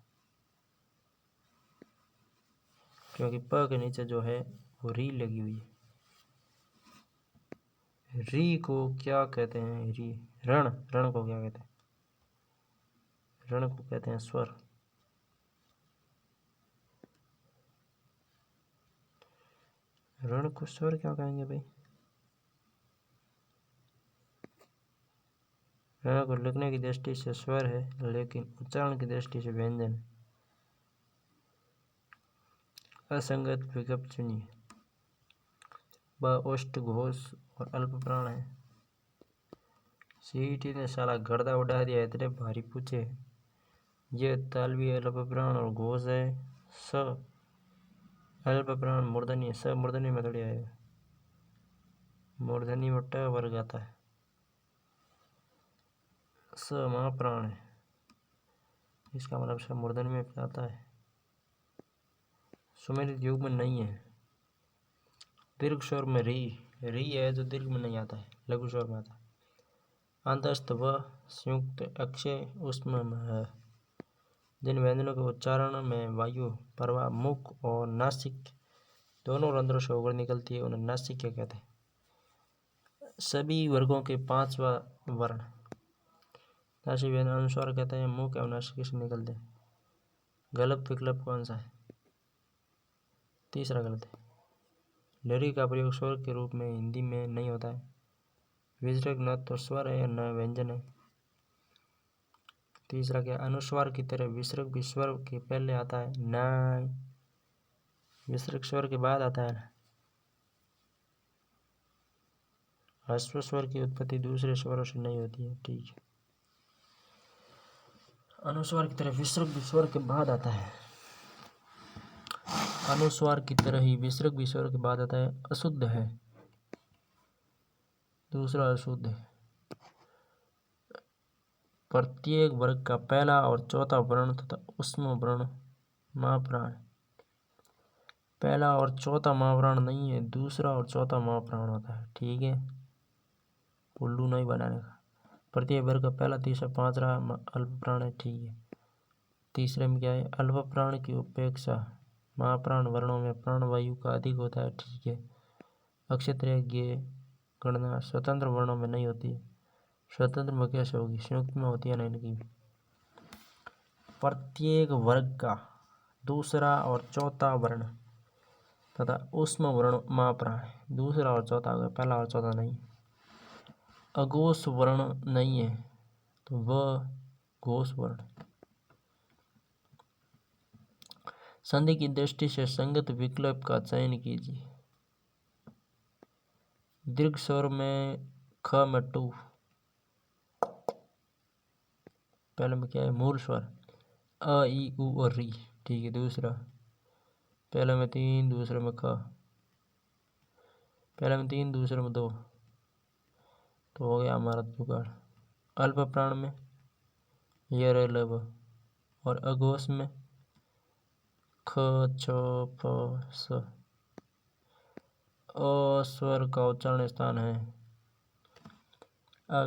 क्योंकि प के नीचे जो है वो री लगी हुई है। री को क्या कहते हैं? री रण, रण को क्या कहते हैं? रण को कहते हैं स्वर। रण को स्वर क्या कहेंगे भाई? रण को लिखने की दृष्टि से स्वर है, लेकिन उच्चारण की दृष्टि से व्यंजन है। असंगत विकल्प चुनिए। ब ओष्ठ घोष और अल्प प्राण है। सीटी ने साला गर्दा उड़ा दिया, इतने भारी पूछे। ये तालवी अल्प प्राण और घोष है। स अल्प प्राण मूर्धन्य, स मूर्धन्य में थोड़ी आएगा, मूर्धन्य में ट वर्ग आता है। स महाप्राण है, इसका मतलब स मूर्धन्य में आता है। सुमेलित युग में नहीं है। दीर्घ स्वर में री, री है जो दीर्घ में नहीं आता है, लघु स्वर में आता है। अंतस्थ व संयुक्त अक्षय उष्म है। जिन व्यंजनों के उच्चारण में वायु प्रवाह मुख और नासिक दोनों रंध्रों से होकर निकलती है उन्हें नासिक कहते हैं। सभी वर्गों के 5वां वर्ण नासिक व्यंजन अनुस्वार कहते हैं, मुख एवं नासिक से निकलते हैं। गलत विकल्प कौन सा है? तीसरा गलत है। लहरी का प्रयोग स्वर के रूप में हिंदी में नहीं होता है। विसर्ग न तो स्वर है न व्यंजन है। तीसरा क्या? अनुस्वार की तरह विसर्ग भी स्वर के पहले आता है? नहीं, विसर्ग स्वर के बाद आता है। ह्रस्व स्वर की उत्पत्ति दूसरे स्वरों से नहीं होती है, ठीक है। अनुस्वार की तरह विसर्ग भी स्वर के बाद आता है। अनुस्वार की तरह ही विसर्ग भी स्वर के बाद आता है। अशुद्ध है, दूसरा अशुद्ध है। प्रत्येक वर्ग का पहला और चौथा वर्ण तथा ऊष्म वर्ण महाप्राण। पहला और चौथा महाप्राण नहीं है, दूसरा और चौथा महाप्राण होता है। ठीक है, उल्लू नहीं बनाने का। प्रत्येक वर्ग का पहला, तीसरा, पांचवा अल्प प्राण है। ठीक है, तीसरे में क्या है? अल्प प्राण की उपेक्षा महाप्राण वर्णों में प्राणवायु का अधिक होता है। ठीक है, अक्षत्रिय की गणना स्वतंत्र वर्णों में नहीं होती है। स्वतंत्र में कैसे होगी? संयुक्त में होती है ना इनकी। प्रत्येक वर्ग का दूसरा और चौथा वर्ण तथा ऊष्म वर्ण महाप्राण है। दूसरा और चौथा हो गया, पहला और चौथा नहीं। अघोष वर्ण नहीं है तो वह घोष वर्ण। संधि की दृष्टि से संगत विकल्प का चयन कीजिए। दीर्घ स्वर में ख में टू, पहले में क्या है? मूल स्वर अ ई उ और री। ठीक है, दूसरा, पहले में 3, दूसरे में ख, पहले में 3, दूसरे में 2, तो हो गया हमारा जुगाड़। अल्प प्राण में य लब और अघोष में ख छ फ स। अ स्वर का उच्चारण स्थान है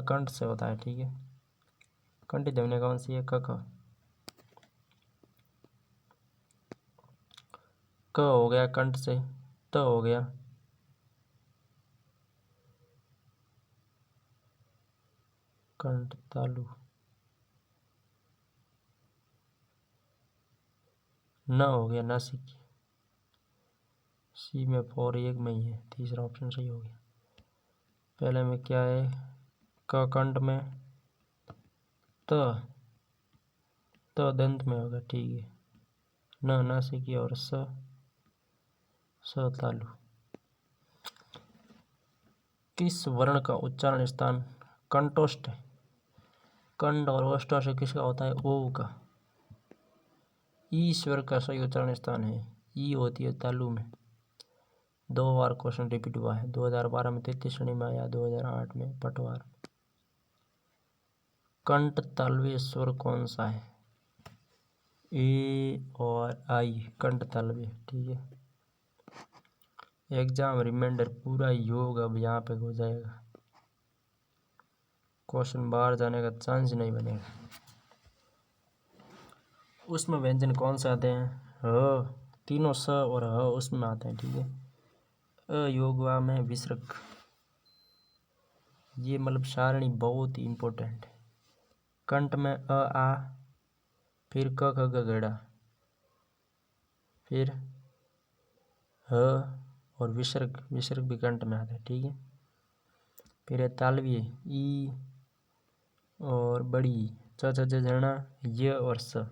कंठ से होता है। ठीक है, कंठी ध्वनि कौन सी है? क ख। क हो गया कंठ से, त हो गया कंठ तालु, न हो गया नासिक, सी में 4 एक में ही है, तीसरा ऑप्शन सही हो गया। पहले में क्या है? क कंठ में, त दंत में होगा। ठीक है, न नासिकी और स तालु। किस वर्ण का उच्चारण स्थान कंठोष्ठ है? कंठ और ओष्ठ से किसका होता है? ओ का। ई स्वर का सही उच्चारण स्थान है, ई होती है तालु में। 2 बार क्वेश्चन रिपीट हुआ है, 2012 में 33 श्रेणी में आया, 2008 में पटवार। कंठ तालव्य स्वर कौन सा है? ए और आई, कंठ तालव्य। ठीक है, एग्जाम रिमाइंडर पूरा योग अब यहाँ पे हो जाएगा, क्वेश्चन बाहर जाने का चांस नहीं बनेगा। उसमें व्यंजन कौन से आते हैं? ह, तीनों स और ह उसमें आते हैं। ठीक है, अयोगवा में विसर्ग, ये मतलब सारणी बहुत ही इम्पोर्टेंट है। कंठ में अ आ, फिर क ख ग घ, फिर ह और विसर्ग, विसर्ग भी कंठ में आता है। ठीक है, फिर है तालव्य ई और बड़ी च छ ज झ य और स।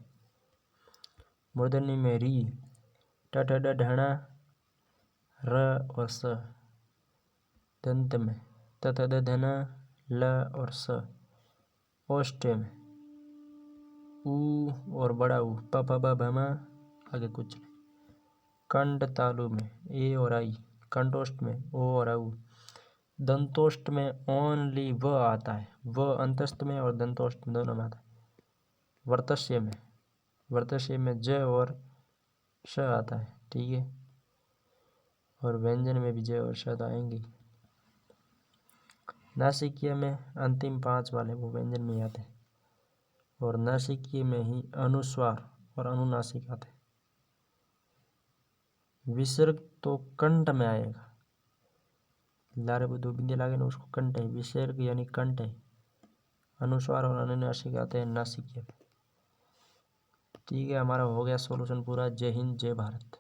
मूर्धन्य में री, ट ठ ड ढ र और स। दंत में त थ द ध न ल और स। ओष्ठ में ऊ और बड़ा ऊ, प फ ब भ म, आगे कुछ नहीं। कंठ तालु में ए और आई, कंठोष्ठ में ओ और औ। दंतोष्ठ में ओनली व आता है, व अंतस्थ में और दंतोष्ठ दोनों में आता है। वर्तस्य में ज और श आता है। ठीक है, और व्यंजन में भी ज और श आएंगे। नासिकीय में अंतिम 5 वाले वो व्यंजन में आते हैं, और नासिकीय में ही अनुस्वार और अनुनासिक आते हैं। विसर्ग तो कंठ में आएगा, लारे दो बिंदे लागे ना, उसको कंठ है, विसर्ग यानी कंठ है। अनुस्वार और अनुनासिक आते हैं नासिकीय में। ठीक है, हमारा हो गया सॉल्यूशन पूरा। जय हिंद, जय भारत।